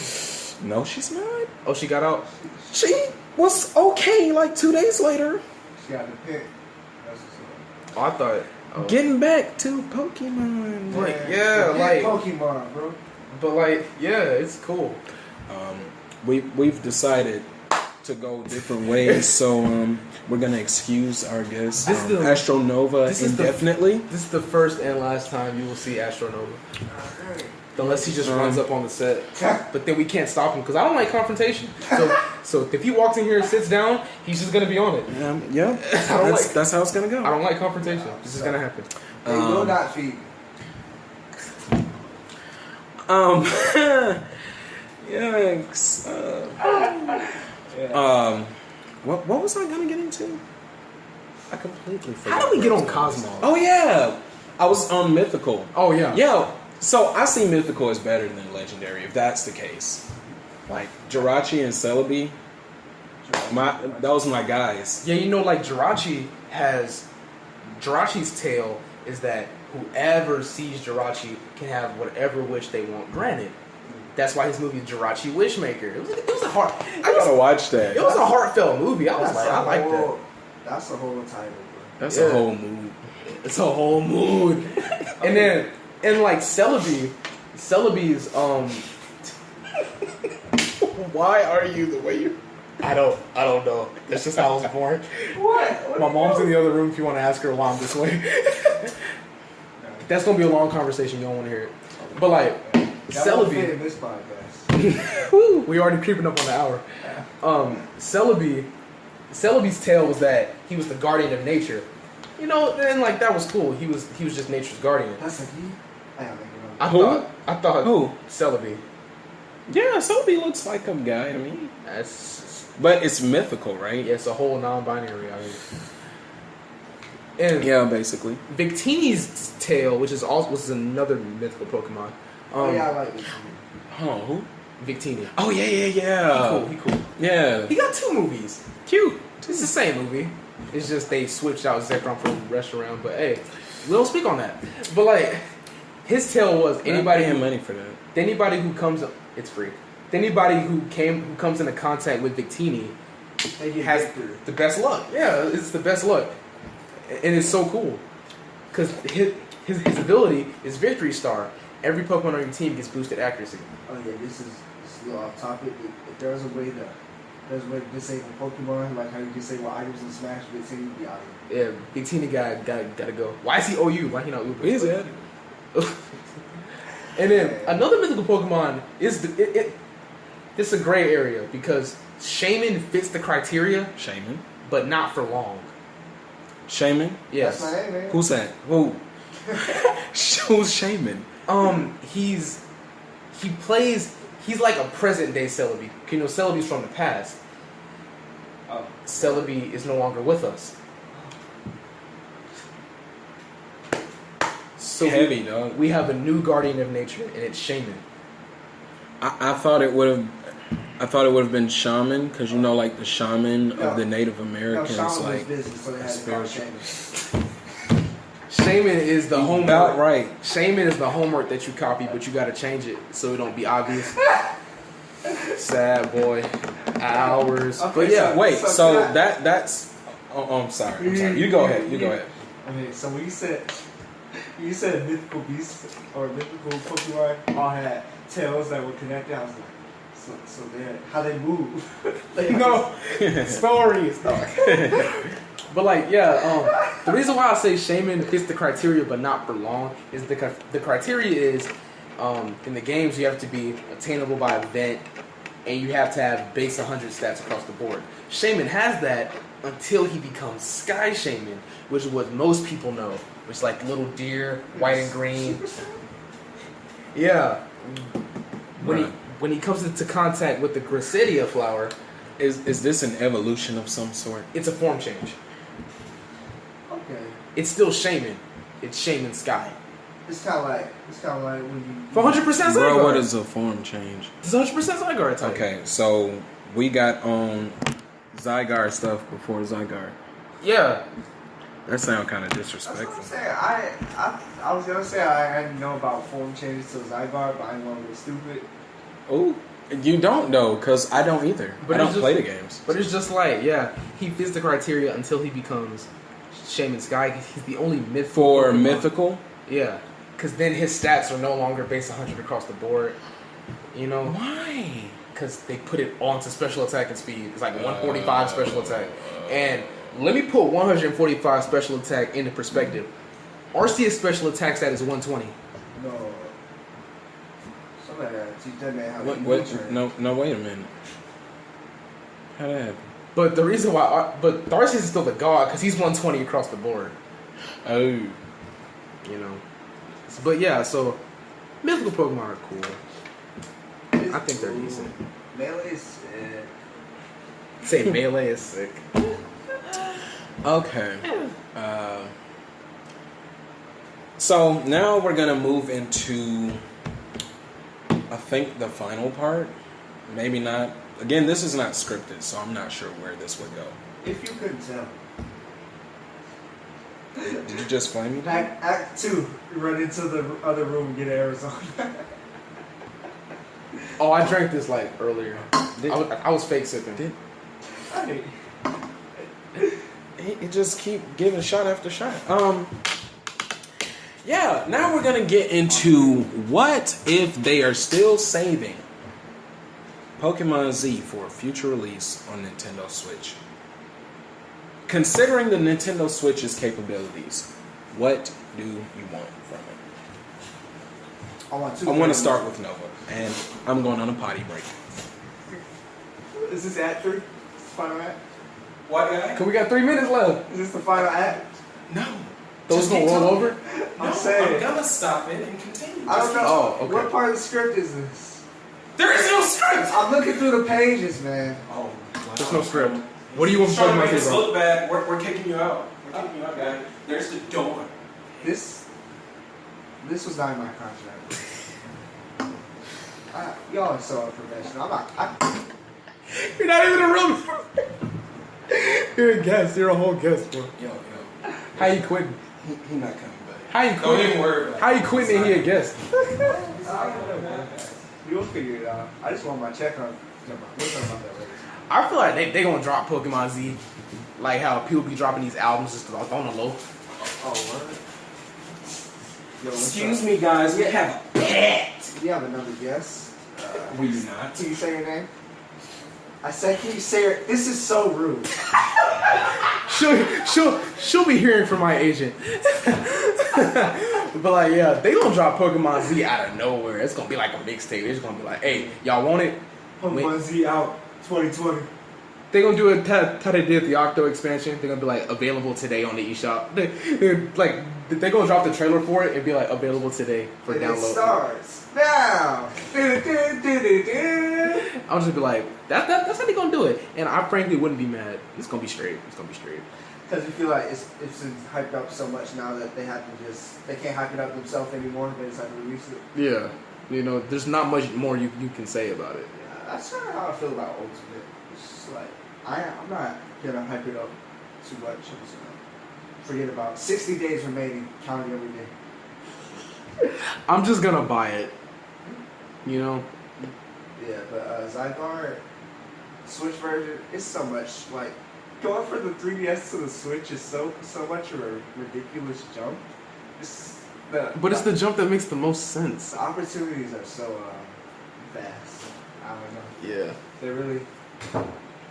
No, she's not. Oh, she got out. She was okay like 2 days later. She got the pick. That's what's Oh, I thought. Oh. Getting back to Pokemon. up. Like, yeah, Get like- Pokemon, bro. But like, yeah, it's cool. We've decided to go different ways, so we're gonna excuse our guest, This is the- Astro Nova, this is the- indefinitely. This is the first and last time you will see Astro Nova. Unless he just runs up on the set. But then we can't stop him because I don't like confrontation. So if he walks in here and sits down, he's just gonna be on it. Yeah, I don't like- that's how it's gonna I go. don't like confrontation. This is gonna happen. They will not feed me. Yikes. What was I gonna get into? I completely forgot. How do we get on what it was. Cosmo? Oh yeah, I was on Mythical. Oh yeah. Yeah, so I see Mythical as better than Legendary, if that's the case. Like, Jirachi and Celebi, those are my guys. Yeah, you know, like Jirachi's tail is that whoever sees Jirachi can have whatever wish they want granted. That's why his movie is Jirachi Wishmaker. It was a heart. I gotta watch that. It was a heartfelt movie. I was like, I like that. That's a whole title, bro. That's Yeah. a whole mood. It's a whole mood. and like Celebi's Why are you the way you... I don't know. That's just how I was born. What? My mom's in the other room if you want to ask her why I'm this way. That's gonna be a long conversation, you don't want to hear it. But like That won't fit Celebi, in this podcast. we already creeping up on the hour. Celebi's tale was that he was the guardian of nature. You know, and like that was cool. He was just nature's guardian. That's like he. I don't think I thought Who? Celebi. Yeah, Celebi looks like a guy to me. That's But it's mythical, right? yeah, it's a whole non-binary. I mean, and Yeah, basically. Victini's tail, which is another mythical Pokemon. Oh yeah, I like this. Oh, who? Victini. Oh, yeah. He cool. Yeah. He got 2 movies. Cute. It's the same movie. It's just they switched out Zekrom for Restaurant. But hey, we don't speak on that. But like, his tale was Anybody have money for that? anybody who comes, it's free. Anybody who comes into contact with Victini They get has victory. the best luck. Yeah, it's the best luck, and it's so cool because his ability is Victory Star. Every Pokemon on your team gets boosted accuracy. Oh yeah, this is a little off topic. If there's a way to disable Pokemon, like how you disable items in Smash, Victini would be out of here. Yeah, Victini gotta go. Why is he OU? Why he not Uber? He's it. And then another mythical Pokemon is it's a gray area because Shaman fits the criteria, Shaman. but not for long. Shaman? Yes. That's my name, man. Who's that? Who? Who's Shaman? He's like a present day Celebi. You know, Celebi's from the past. Oh. Celebi is no longer with us. So Heavy, dog. we have a new guardian of nature, and it's Shaman. I thought it would have been shaman, because you know, like the shaman of the Native Americans, Shaman was like busy, so they had to call spiritual. Shaman. Shaman is the homework. About right. Shaman is the homework that you copy, but you gotta change it so it don't be obvious. Sad boy. Hours. Okay, But yeah, Wait, So so can I- that's. Oh, I'm sorry. You go ahead. You go ahead. Okay, so when you said mythical beasts or mythical Pokemon all had tails that were connected, I was like, so they're how they move. Like, no stories. But like, yeah, the reason why I say Shaman fits the criteria but not for long is because the criteria is in the games you have to be attainable by event and you have to have base 100 stats across the board. Shaman has that until he becomes Sky Shaman, which is what most people know, which is like little deer, white and green. Yeah. When he comes into contact with the Gracidia flower, Is this an evolution of some sort? it's a form change. okay, It's still Shaman. It's Shaman Sky. it's kind of like when you For 100% Zygarde. Bro, what is a form change? It's 100% Zygarde type. Okay, so we got on Zygarde stuff before Zygarde. Yeah. That sounds kind of That's what I'm disrespectful. saying. I was gonna say I didn't know about form changes to Zygarde, but I didn't want to be stupid. Oh, you don't know, because I don't either. But I don't it's just- play the games. But it's just like, yeah, he fits the criteria until he becomes Shaman Sky. He's the only mythical. For Pokemon. mythical? Yeah. Because then his stats are no longer base 100 across the board. You know? Why? Because they put it onto special attack and speed. It's like 145 special attack. And let me put 145 special attack into perspective. Arceus special attack stat is 120. No. Somebody gotta teach that man how to What, use it. no, wait a minute. How that happen? But the reason why, but Arceus is still the god because he's 120 across the board. Oh. You know. But yeah, so mythical Pokemon are cool. I think they're decent. Melee is sick. Say melee is sick. Okay. So now we're gonna move into, I think, the final part. Maybe not. Again, this is not scripted, so I'm not sure where this would go. If you couldn't tell. Did you just flame me? Act 2, you run into the other room and get Arizona. Oh, I drank this like earlier. I was fake sipping. Hey. It just keep giving shot after shot. Yeah, now we're gonna get into what if they are still saving Pokemon Z for a future release on Nintendo Switch. Considering the Nintendo Switch's capabilities, what do you want from it? I want to start with Nova, and I'm going on a potty break. Is this act 3? Final act? What, guy? Cause we got 3 minutes left. Is this the final act? No. Those gonna roll over? I'm saying. gonna stop it and continue. I don't know. Oh, okay. What part of the script is this? There is no script. I'm looking through the pages, man. Oh, There's no script. What do you want from trying to Pokemon make us Z, bro? look bad. We're kicking you out. We're kicking you out, guy. There's the door. This was not in my contract. Y'all are so unprofessional. You're not even a real. You're a guest. You're a whole guest, bro. Yo. How you quitting? He not coming back. How you Don't quitting? even worry about it. How you quitting and he a guest? You'll figure it out. I just want my check on. Never mind. We'll talk about that later. I feel like they gonna drop Pokemon Z, like how people be dropping these albums just on the low. Oh, what? Yo, what's Excuse up? me, guys. We have a pet. Do you have another guess? We do not. Can you say your name? I said, can you say your... This is so rude. She'll be hearing from my agent. But like, yeah, they gonna drop Pokemon Z out of nowhere. It's gonna be like a mixtape. It's gonna be like, hey, y'all want it? Pokemon Z out 2020. They gonna do it how they did the Octo expansion. They're gonna be like available today on the eShop. They gonna drop the trailer for it and be like available today for And it download. starts now. I'll just be like, that's how they gonna do it. And I frankly wouldn't be mad. It's gonna be straight. Because you feel like it's been hyped up so much now that they have to they can't hype it up themselves anymore. They just have to release it. Yeah, you know, there's not much more you can say about it. Yeah, that's kind of how I feel about Ultimate. It's just like I'm not gonna hype it up too much. Forget about 60 days remaining, counting every day. I'm just gonna buy it. You know? Yeah, but Zygarde Switch version is so much like going from the 3DS to the Switch is so much of a ridiculous jump. But it's the jump that makes the most sense. The opportunities are so vast. I don't know. Yeah.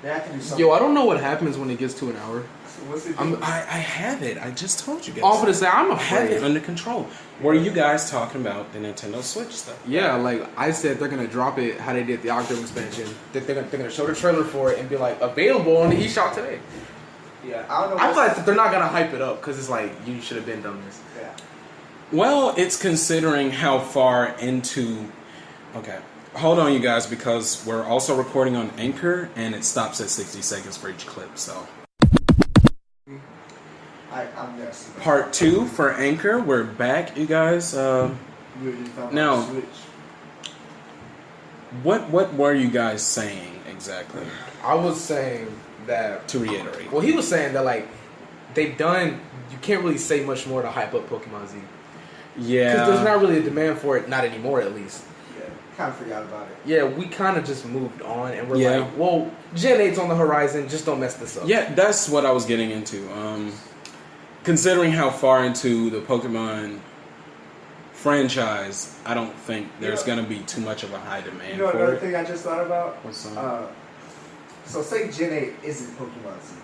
They have to do something. Yo, I don't know what happens when it gets to an hour. So what's it? I have it. I just told you guys. Off of the say, I'm I have it afraid. under control. Were you guys talking about the Nintendo Switch stuff? Yeah, like I said, they're gonna drop it how they did the Octo expansion. They're gonna show the trailer for it and be like available on the eShop today. Yeah, I don't know. I feel like they're not gonna hype it up because it's like you should have been done this. Yeah. Well, it's considering how far into. Okay. Hold on, you guys, because we're also recording on Anchor, and it stops at 60 seconds for each clip, so. I'm guessing. Part 2 for Anchor. We're back, you guys. We were just talking Now- about the Switch. What were you guys saying exactly? I was saying that. To reiterate. Well, he was saying that like they've done. You can't really say much more to hype up Pokemon Z Yeah. because there's not really a demand for it. Not anymore, at least. Yeah, kind of forgot about it. Yeah, we kind of just moved on, and we're Yeah. like, well, Gen 8's on the horizon. Just don't mess this up. Yeah, that's what I was getting into. Considering how far into the Pokemon franchise, I don't think there's going to be too much of a high demand You know for another it. thing I just thought about? What's up? So say Gen 8 isn't Pokemon Z.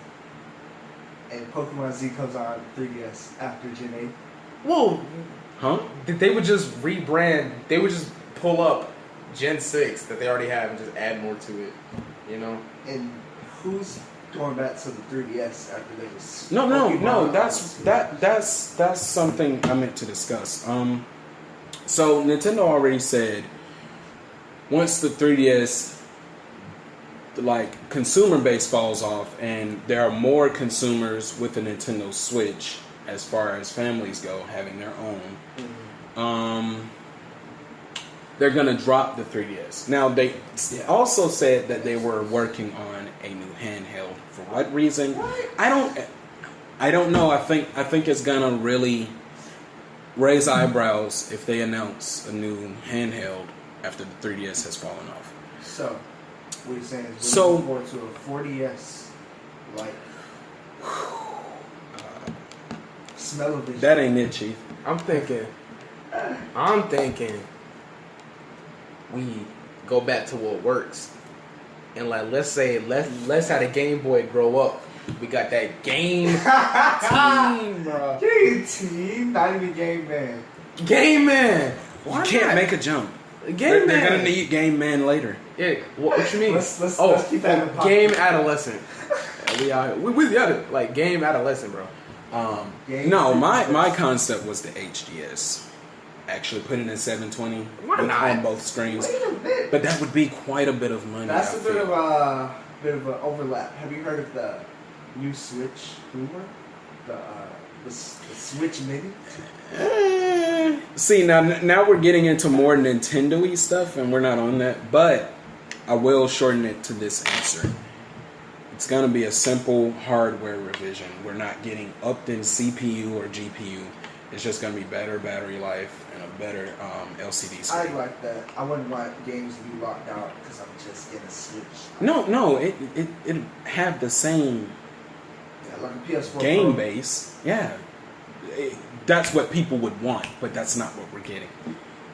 And Pokemon Z comes on 3DS after Gen 8. Well, Huh? they would just rebrand. They would just pull up Gen 6 that they already have and just add more to it. You know? And who's going back to the 3DS after they was No. Pokemon That's something I meant to discuss. So Nintendo already said once the 3DS like consumer base falls off, and there are more consumers with the Nintendo Switch as far as families go having their own. They're gonna drop the 3DS. Now they also said that they were working on a new handheld. For what reason? I don't know. I think it's gonna really raise eyebrows if they announce a new handheld after the 3DS has fallen off. So, what you're saying is So- we're looking forward to a 4DS like smell of it. That ain't it, Chief. I'm thinking we go back to what works. And like let's say let's have the Game Boy grow up. We got that game team, bro. Game team, not even Game Man. Game Man. You Why can't not? make a jump. Game They're Man. gonna need Game Man later. Yeah, what you mean? Let's keep that in the pocket. Game adolescent. We out here. We got it. Like game adolescent, bro. Game No, my 3DS. concept was the HDS. Actually putting in 720 Why not? on both screens. Wait a minute. But that would be quite a bit of money. That's I a bit feel. of an overlap. Have you heard of the new Switch rumor? The Switch Mini? See, now we're getting into more Nintendo-y stuff, and we're not on that. But I will shorten it to this answer. It's going to be a simple hardware revision. We're not getting upped in CPU or GPU. It's just going to be better battery life and a better LCD I screen. like that. I wouldn't want games to be locked out because I'm just in a Switch. No, it have the same Yeah, like a PS4 game Pro. base. Yeah. That's what people would want, but that's not what we're getting.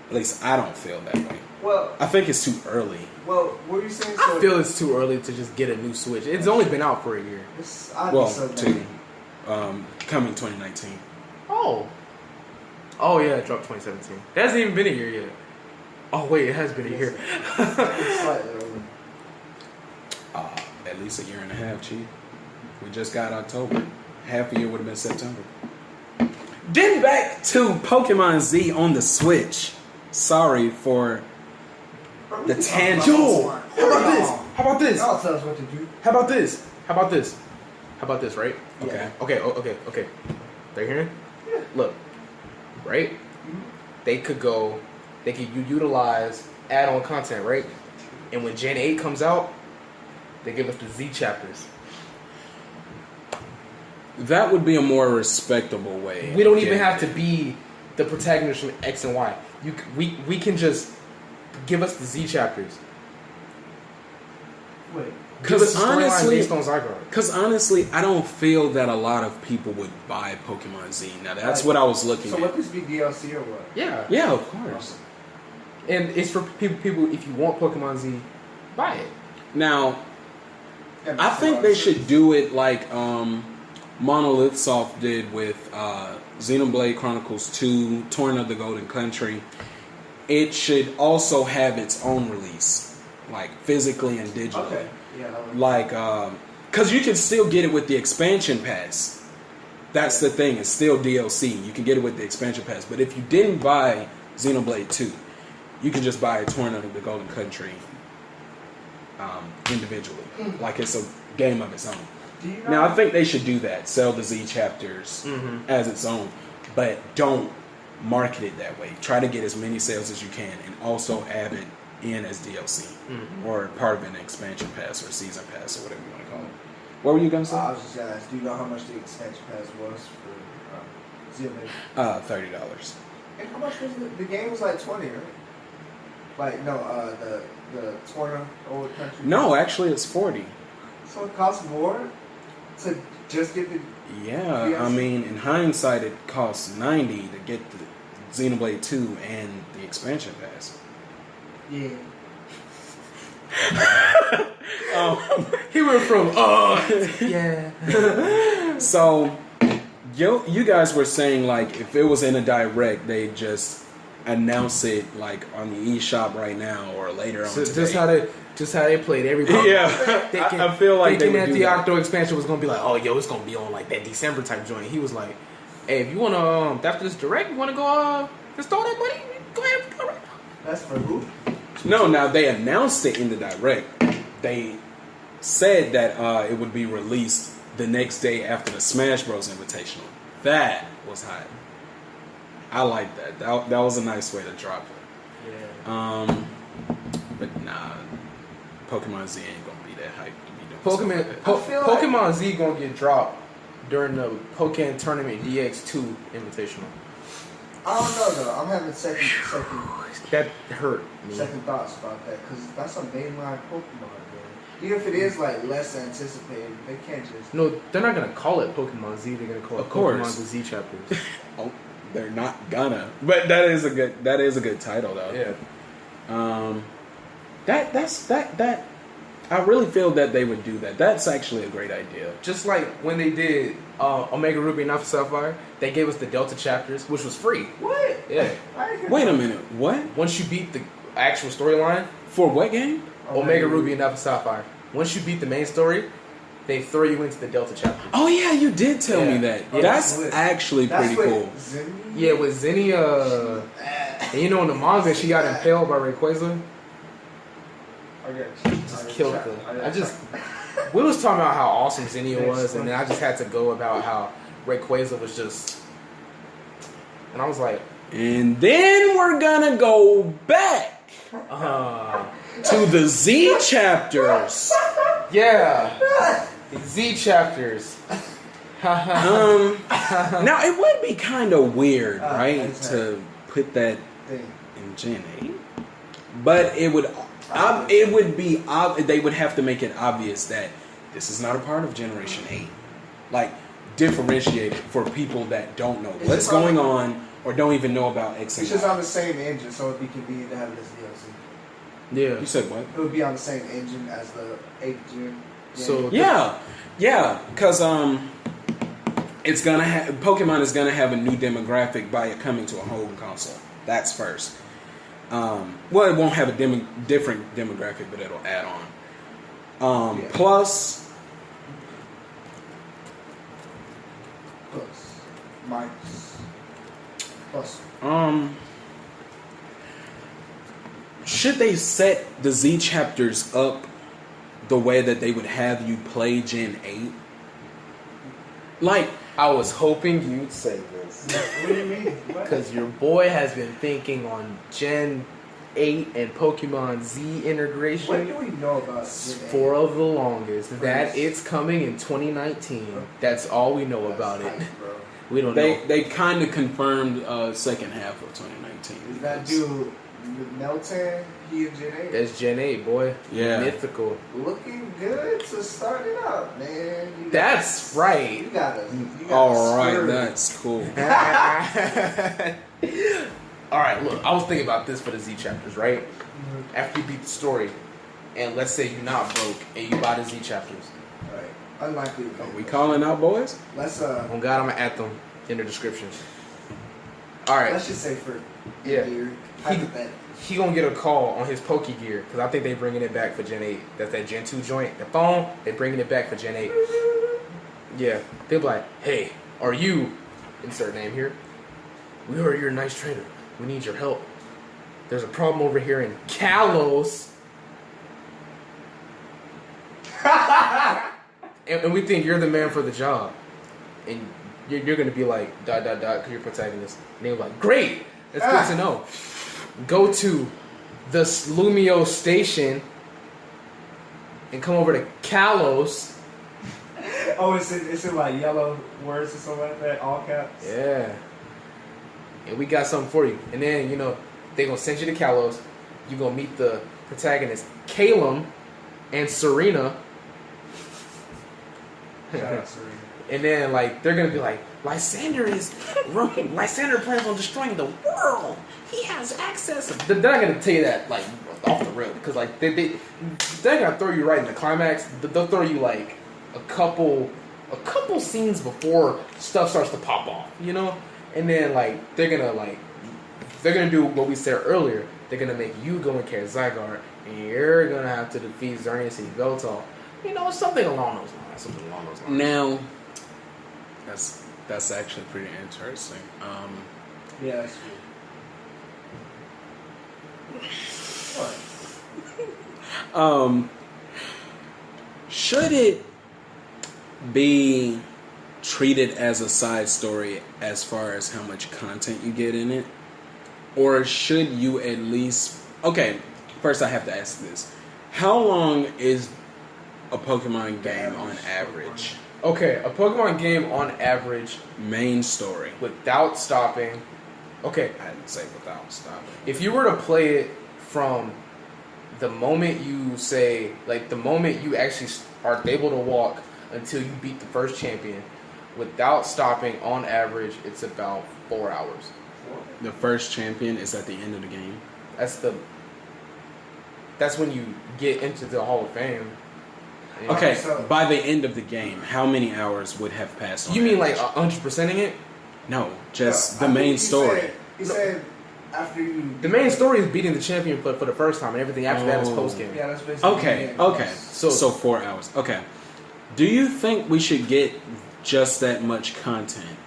At least I don't feel that way. Well, I think it's too early. what were you saying? I feel it's too early to just get a new Switch. It's only been out for a year. I'd Well, be so to down. coming 2019. Oh yeah, it dropped 2017. It hasn't even been a year yet. Oh wait, it has been a year. It's slightly over. At least a year and a half, Chief. We just got October. Half a year would have been September. Then back to Pokemon Z on the Switch. Sorry for the tangent. Yo, how about this? How about this? Y'all tell us what to do. How about this? How about this? How about this? Right? Okay. Okay. They're hearing? Yeah. Look, right? They could utilize add-on content, right? And when Gen 8 comes out, they give us the Z chapters. That would be a more respectable way. We don't even have to be the protagonist from X and Y. We can just give us the Z chapters. Wait. Because honestly, based on Zygarde. Because honestly, I don't feel that a lot of people would buy Pokemon Z. Now that's what I was looking at. So would this be DLC or what? Yeah. Yeah, of course. And it's for people. If you want Pokemon Z, buy it. Now, I think they should do it like Monolith Soft did with Xenoblade Chronicles 2, Torn of the Golden Country. It should also have its own release, like physically and digitally. Okay. Yeah. Like, because you can still get it with the expansion pass. That's the thing. It's still DLC. You can get it with the expansion pass. But if you didn't buy Xenoblade 2, you can just buy Torn of the Golden Country individually. Like it's a game of its own. Do you know? Now, I think they should do that. Sell the Z chapters as its own. But don't market it that way. Try to get as many sales as you can and also add it in as DLC or part of an expansion pass or season pass or whatever you want to call it. What were you going to say? I was just going to ask, do you know how much the expansion pass was for Xenoblade? $30. And how much was the game was like 20, right? Like, no, the Torna Old Country? No, actually it's 40. So it costs more to just get the... Yeah, DLC? I mean, in hindsight, it costs $90 to get the Xenoblade 2 and the expansion pass. Yeah. He went from yeah. So, you guys were saying like if it was in a direct, they just announce it like on the eShop right now or later on. So today. just how they played everybody. Yeah, I feel like they thinking would that do the that. Octo expansion was gonna be like, oh yo, it's gonna be on like that December type joint. He was like, hey, if you wanna after this direct, you wanna go install that money? Go ahead, go right now. That's for who? No, now they announced it in the direct. They said that it would be released the next day after the Smash Bros. Invitational. That was hot. I like that. That was a nice way to drop it. Yeah. But nah, Pokemon Z ain't gonna be that hype to be doing Pokemon Z gonna get dropped during the Pokémon Tournament DX2 Invitational. I don't know though. I'm having second That hurt me. thoughts about that because that's a mainline Pokemon game. Even if it is like less anticipated, they can't just. No, they're not gonna call it Pokemon Z. They're gonna call it Of course. Pokemon the Z chapters. Oh, they're not gonna. But that is a good title though. Yeah. That I really feel that they would do that. That's actually a great idea. Just like when they did Omega Ruby and Alpha Sapphire, they gave us the Delta chapters, which was free. What? Yeah. Wait a minute. What? Once you beat the actual storyline, For what game? Omega Ruby and Alpha Sapphire, once you beat the main story, they throw you into the Delta chapters. Oh yeah, you did tell me that. Yeah. That's actually pretty cool. Yeah, with Zinnia, and you know in the manga she got impaled by Rayquaza. Just killed her. We was talking about how awesome Zinnia was, and then I just had to go about how Rayquaza was just, and I was like, And then we're gonna go back to the Z chapters. yeah, the Z chapters. Now it would be kind of weird, right, exactly. to put that Thing. in Gen 8, but it would be they would have to make it obvious that this is not a part of Generation 8, like differentiate it for people that don't know It's what's just going on or don't even know about X and It's just Y. on the same engine, so it'd be convenient to have it as DLC. Yeah. You said what? It would be on the same engine as the 8th gen. So Yeah, because it's gonna Pokemon is gonna have a new demographic by it coming to a home console. That's first. Well, it won't have a different demographic, but it'll add on. Yeah. Plus, Minus. Plus. should they set the Z chapters up the way that they would have you play Gen 8? Like, I was hoping you'd say this. What do you mean? What? Because your boy has been thinking on Gen 8 and Pokemon Z integration. What do we know about Gen 8? For of the longest that it's coming in 2019. That's all we know about it. Bro. We don't know. They kind of confirmed second half of 2019. Is that dude Meltan? He in Gen 8? That's Gen 8, boy. Yeah. Mythical. Looking good to start it out, man. That's right. You gotta All right, screw. that's cool. All right, look. I was thinking about this for the Z chapters, right? After you beat the story, and let's say you're not broke and you buy the Z chapters. Right. Unlikely. Are we calling out boys? Let's On God, I'm gonna add them in the description. All right. let's just say for Yeah. here, hypothetically. He gonna get a call on his Poke Gear because I think they bringing it back for Gen 8. That's that Gen 2 joint. The phone, they bringing it back for Gen 8. Yeah, they'll be like, hey, are you, insert name here, we heard you're a nice trainer. We need your help. There's a problem over here in Kalos. and we think you're the man for the job. And you're gonna be like, ... because you're protagonist. And they're like, great, that's good to know. Go to the Lumio station and come over to Kalos. Oh, it's in like yellow words or something like that, all caps. Yeah. And we got something for you. And then, they going to send you to Kalos. You're going to meet the protagonist, Calum and Serena. Shout out Serena. And then, they're going to be like, Lysander plans on destroying the world. He has access. They're not going to tell you that, off the rip. Because, they're going to throw you right in the climax. They'll throw you, a couple scenes before stuff starts to pop off, And then, they're going to do what we said earlier. They're going to make you go and carry Zygarde. And you're going to have to defeat Xerneas and Yveltal. Something along those lines. Now, that's actually pretty interesting. Yeah, that's true. What? Should it be treated as a side story as far as how much content you get in it? Or should you at least... Okay, first I have to ask this. How long is a Pokemon game on average? Okay, a Pokemon game on average, Main story. without stopping. Okay, I didn't say without stopping. if you were to play it from the moment the moment you actually are able to walk until you beat the first champion, without stopping, on average, it's about 4 hours. The first champion is at the end of the game. That's when you get into the Hall of Fame. Yeah. Okay, so- by the end of the game, how many hours would have passed on You mean average? 100%ing it? No, just I the think main you story. He said after you... The main story is beating the champion for the first time, and everything after that is Oh. post game. Yeah, that's basically... Okay, yeah. okay. So- So 4 hours. Okay. Do you think we should get just that much content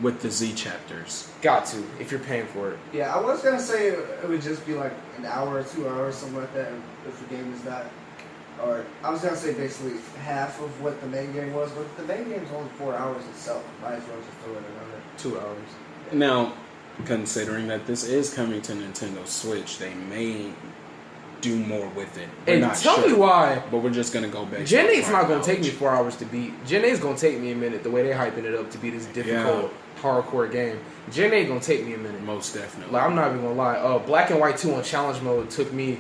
with the Z chapters? Got to, if you're paying for it. Yeah, I was gonna say it would just be like an hour or 2 hours, something like that, if the game is not... Or, I was gonna say basically half of what the main game was, but the main game is only 4 hours itself. Might as well just throw in another... 2 hours. Now, considering that this is coming to Nintendo Switch, they may do more with it. We're And not tell sure, me why. but we're just gonna go back. Gen 8's not going to take me 4 hours to beat. Gen 8's going to take me a minute, the way they're hyping it up to be this difficult, hardcore game. Gen 8 going to take me a minute. Most definitely. I'm not even going to lie. Black and White 2 on challenge mode took me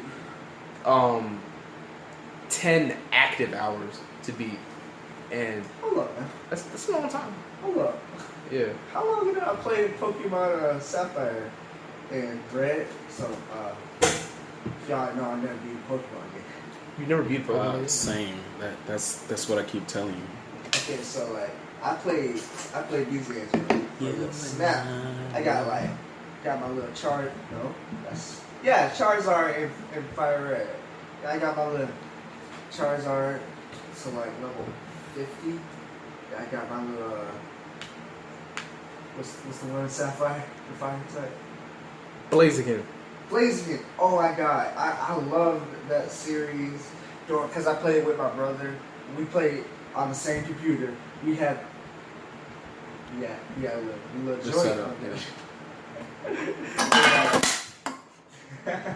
10 active hours to beat. And Hold up, man. that's a long time. Hold up. Yeah. How long did I play Pokemon Sapphire and Red? So, y'all know I never beat a Pokemon game. You never beat Pokemon? Same. That's what I keep telling you. Okay, so I played these games with Snap. I got my little Charizard. No, Charizard and Fire Red. I got my little Charizard to level 50. I got my little what's the one in Sapphire? The fire type. Blaziken. Blaziken. Oh my god, I love that series because I played with my brother. We played on the same computer. We had a little Just joint set up, on there.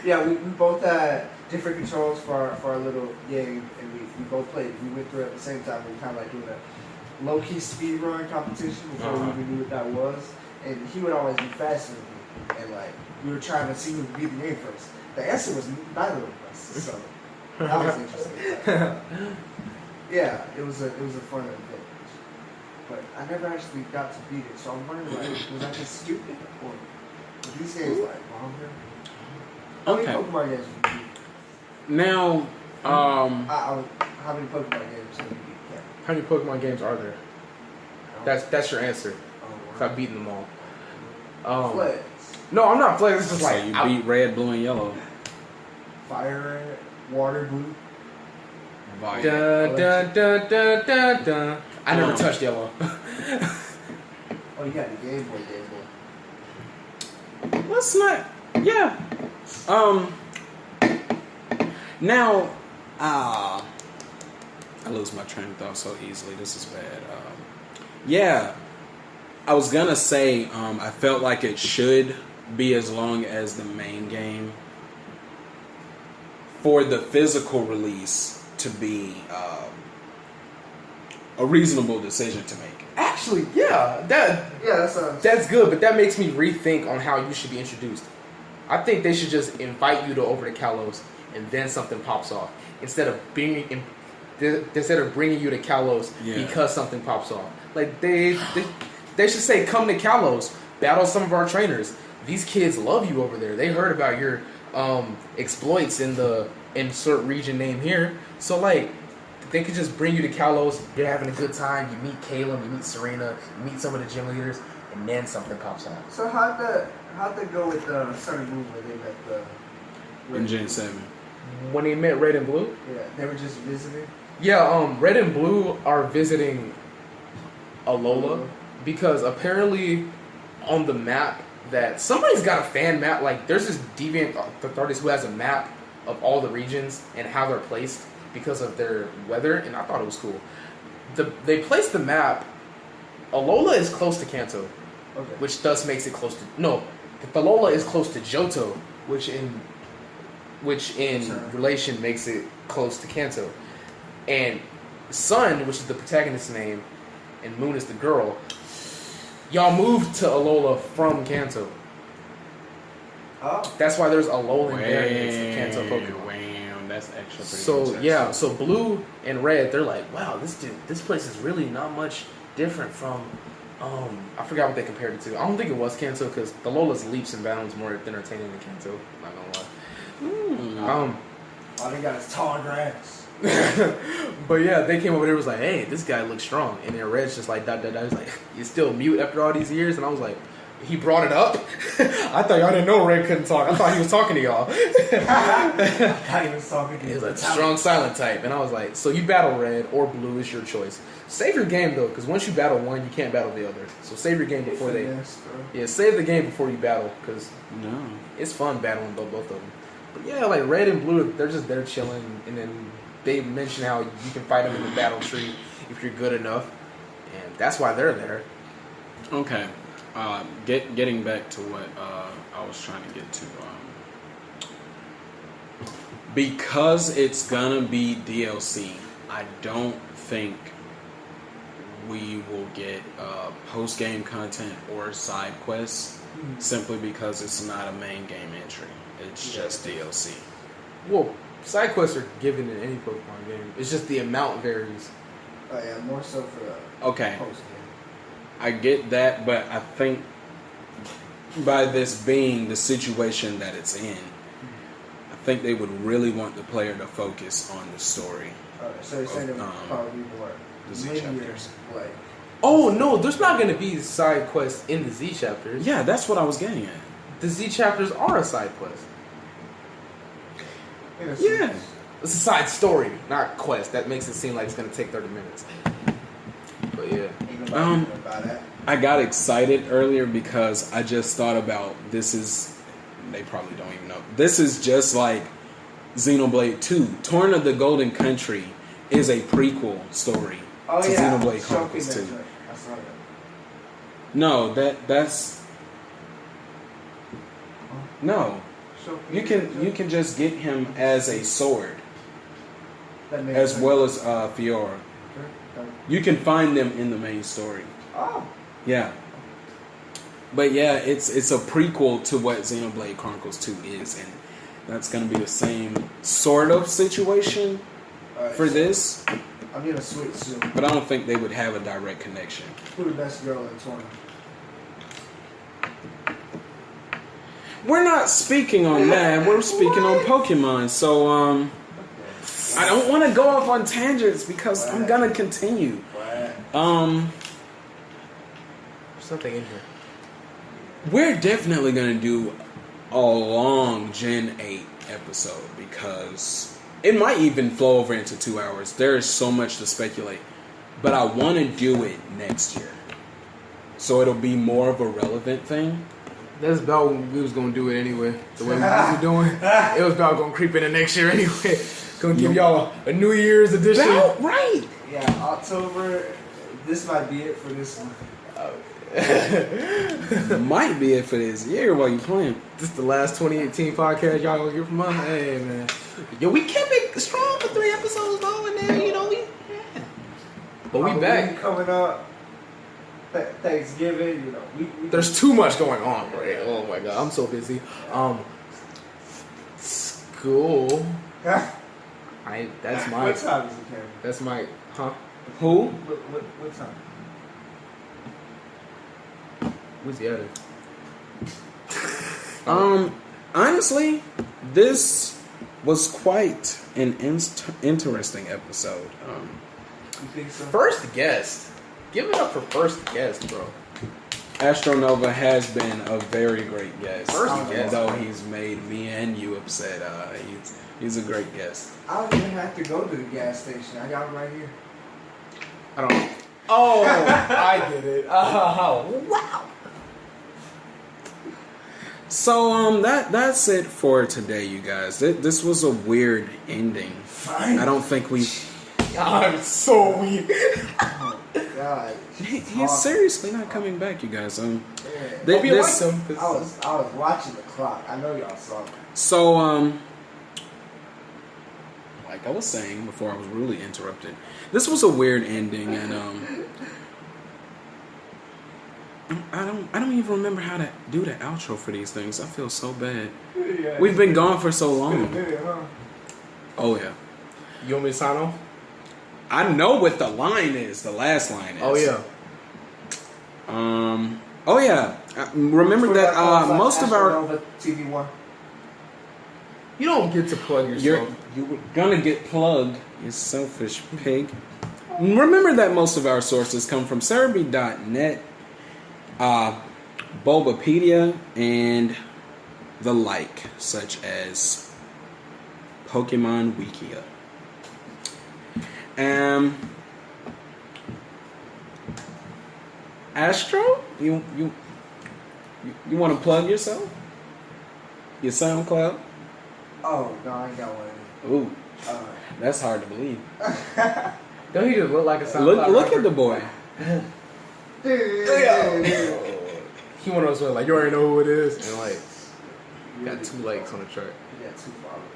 Yeah, we both had different controls for our little game, and we both played. We went through it at the same time. We kind of like doing a low-key speed run competition before we even knew what that was. And he would always be faster than me, and like we were trying to see who would beat the game first. The answer was neither of us, so that was interesting. Yeah, it was a fun event. But I never actually got to beat it, so I'm wondering, like, was I just stupid, or were these games like longer? How many Pokemon games did you beat? Now, how many Pokemon games have you beat? Yeah. How many Pokemon games are there? That's your answer. So I've beaten them all. Flex. No, I'm not Flex. It's just so like you beat Red, Blue, and Yellow. Fire Red, Water Blue. Dun, dun, dun, dun, dun, dun. I never touched Yellow. Oh, you got the Game Boy. Let's not. Yeah. Now, I lose my train of thought so easily. This is bad. Yeah. I was gonna say, I felt like it should be as long as the main game for the physical release to be a reasonable decision to make. Actually, yeah, that's good, but that makes me rethink on how you should be introduced. I think they should just invite you to over to Kalos, and then something pops off instead of bringing you to Kalos because something pops off. Like they should say, come to Kalos, battle some of our trainers. These kids love you over there. They heard about your exploits in the insert region name here. So like, they could just bring you to Kalos. You're having a good time. You meet Caleb, you meet Serena, you meet some of the gym leaders, and then something pops out. So how'd that go with Sun and Moon when they met the In Gen 7. When they met Red and Blue? Yeah, they were just visiting. Yeah, Red and Blue are visiting Alola because apparently on the map that somebody's got a fan map. Like there's this deviant artist who has a map of all the regions and how they're placed because of their weather, and I thought it was cool. They placed the map. Alola is close to Kanto, which thus makes it close to Alola is close to Johto, which in relation makes it close to Kanto. And Sun, which is the protagonist's name, and Moon is the girl. Y'all moved to Alola from Kanto. Oh. That's why there's Alolan variants of Kanto Pokemon. Wow, that's extra pretty So interesting. yeah, so Blue and Red, they're like, wow, this place is really not much different from. I forgot what they compared it to. I don't think it was Kanto because the Lola's leaps and bounds more entertaining than Kanto. Not gonna lie. All they got is tall grass. But yeah, they came over there and was like, hey, this guy looks strong. And then Red's just like, dot, dot, dot. He's like, you still mute after all these years? And I was like, he brought it up? I thought y'all didn't know Red couldn't talk. I thought he was talking to y'all. I thought he was talking to you. He was like, strong silent type. And I was like, so you battle Red or Blue is your choice. Save your game though, because once you battle one, you can't battle the other. So save your game before save the game before you battle, because it's fun battling both of them. But yeah, like Red and Blue, they're just there chilling, and then they mention how you can fight them in the battle tree if you're good enough, and that's why they're there. Okay, getting back to what I was trying to get to, because it's gonna be DLC, I don't think we will get post-game content or side quests simply because it's not a main game entry. It's just DLC. Well, side quests are given in any Pokemon game. It's just the amount varies. Oh yeah, more so for the post game. I get that, but I think by this being the situation that it's in, I think they would really want the player to focus on the story. So you're saying it would probably be more the Z chapters. Like, oh no, there's not going to be side quests in the Z chapters. Yeah, that's what I was getting at. The Z chapters are a side quest. Yeah. It's a side story, not quest. That makes it seem like it's going to take 30 minutes. But yeah. I got excited earlier because I just thought about they probably don't even know. This is just like Xenoblade 2. Torn of the Golden Country is a prequel story to Xenoblade Chronicles 2. I saw that. No, that's... No. You can just get him as a sword, That makes as sense. well as Fiora. You can find them in the main story. Oh. Yeah. But yeah, it's a prequel to what Xenoblade Chronicles 2 is, and that's gonna be the same sort of situation Alright, for so this. I'm gonna switch soon. But I don't think they would have a direct connection. Who the best girl in tournament? We're not speaking on that. We're speaking on Pokemon. So I don't want to go off on tangents because I'm gonna continue. What? There's something in here. We're definitely gonna do a long Gen 8 episode because it might even flow over into 2 hours. There is so much to speculate, but I want to do it next year, so it'll be more of a relevant thing. That's about when we was gonna do it anyway. The way we were doing it was about gonna creep into next year anyway. Gonna give y'all a New Year's edition. Right. Yeah, October. This might be it for this one. Might be it for this year while you playing. This is the last 2018 podcast y'all gonna get from us. Hey man, yo, we kept it strong for 3 episodes though, and then but we back. Coming up. Thanksgiving, we There's too much going on, right? Oh my god, I'm so busy. School. That's my. What time is it, Kevin? That's my. Huh? Who? What time? Where's the other? Honestly, this was quite an interesting episode. You think so? First guest. Give it up for first guest, bro. Astro Nova has been a very great guest. First guest. Though he's made me and you upset. He's a great guest. I don't even have to go to the gas station. I got it right here. I don't. Oh, I get it. Oh, wow. So that's it for today, you guys. This was a weird ending. Fine. I don't think we. I'm so weak. Oh, God. He's seriously not coming back, you guys. Yeah. Hope you liked him. I was watching the clock. I know y'all saw me. So like I was saying before I was rudely interrupted, this was a weird ending, and I don't even remember how to do the outro for these things. I feel so bad. Yeah. We've been gone for so long. Huh? Oh yeah, You want me to sign off? I know what the line is. The last line is. Oh yeah. Oh yeah. Remember that most of our. TV1. You don't get to plug yourself. You were gonna get plugged, you selfish pig. Remember that most of our sources come from Cerebi.net, Bulbapedia, and the like, such as Pokemon Wikia. Astro, you want to plug yourself? Your SoundCloud? Oh, no, I ain't got one. Ooh, that's hard to believe. Don't he just look like a SoundCloud Look rapper? at the boy. He one of those where like you already know who it is, and like got 2 likes on the track. You got 2 followers.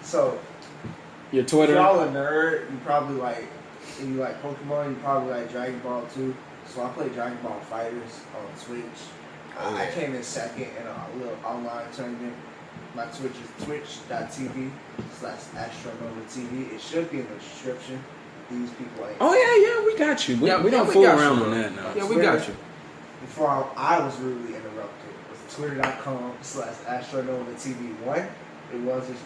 So, Your if Twitter. y'all a nerd, you probably like, if you like Pokemon, you probably like Dragon Ball too. So I play Dragon Ball Fighters on Twitch. I came in second in a little online tournament. My Twitch is twitch.tv/AstroNovaTV. It should be in the description. These people ain't. Oh yeah, we got you. We don't fool around on that now. Yeah, we got you. Before I was rudely interrupted, it was twitter.com/AstroNovaTV1. It was just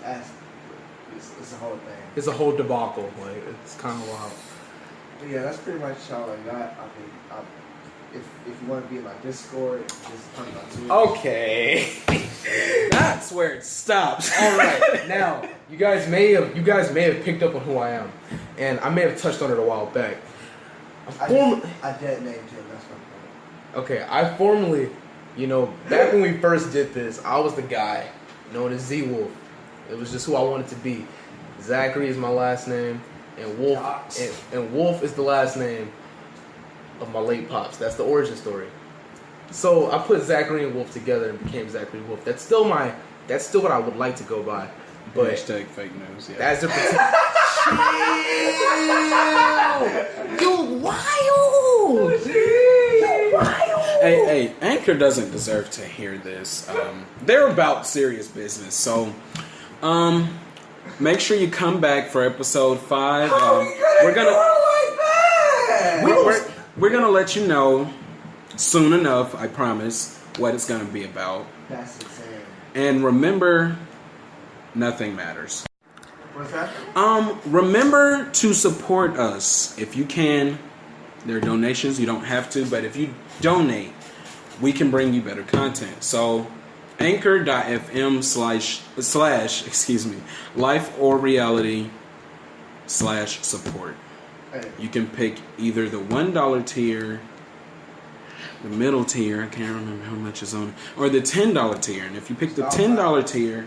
it's a whole thing. It's a whole debacle. Like it's kind of wild. But yeah, that's pretty much all I got. I mean, if you want to be in my Discord, just come on Twitter. Okay. That's where it stops. All right. Now, you guys may have picked up on who I am, and I may have touched on it a while back. I dead named him. That's my point. Okay, I formerly, back when we first did this, I was the guy known as Z-Wolf. It was just who I wanted to be. Zachary is my last name, and Wolf and Wolf is the last name of my late pops. That's the origin story. So I put Zachary and Wolf together and became Zachary Wolf. That's still what I would like to go by. But Hashtag fake news. Yeah. that's the You wild! You wild! Hey, Anchor doesn't deserve to hear this. They're about serious business, so make sure you come back for episode 5. We're gonna let you know soon enough. I promise what it's gonna be about. That's insane. And remember, nothing matters. What's that? Remember to support us if you can. There are donations, you don't have to, but if you donate, we can bring you better content. So anchor.fm / life or reality / support. Hey. You can pick either the $1 tier, the middle tier, I can't remember how much is on it, or the $10 tier. And if you pick the $10 tier,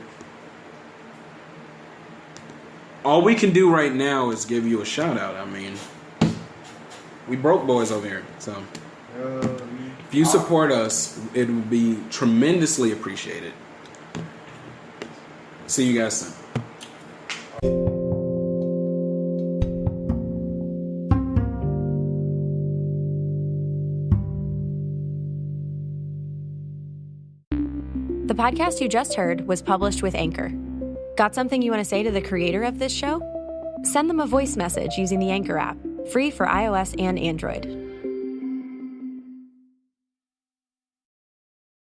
all we can do right now is give you a shout out. I mean, we broke boys over here. So if you support us, it would be tremendously appreciated. See you guys soon. The podcast you just heard was published with Anchor. Got something you want to say to the creator of this show? Send them a voice message using the Anchor app, free for iOS and Android.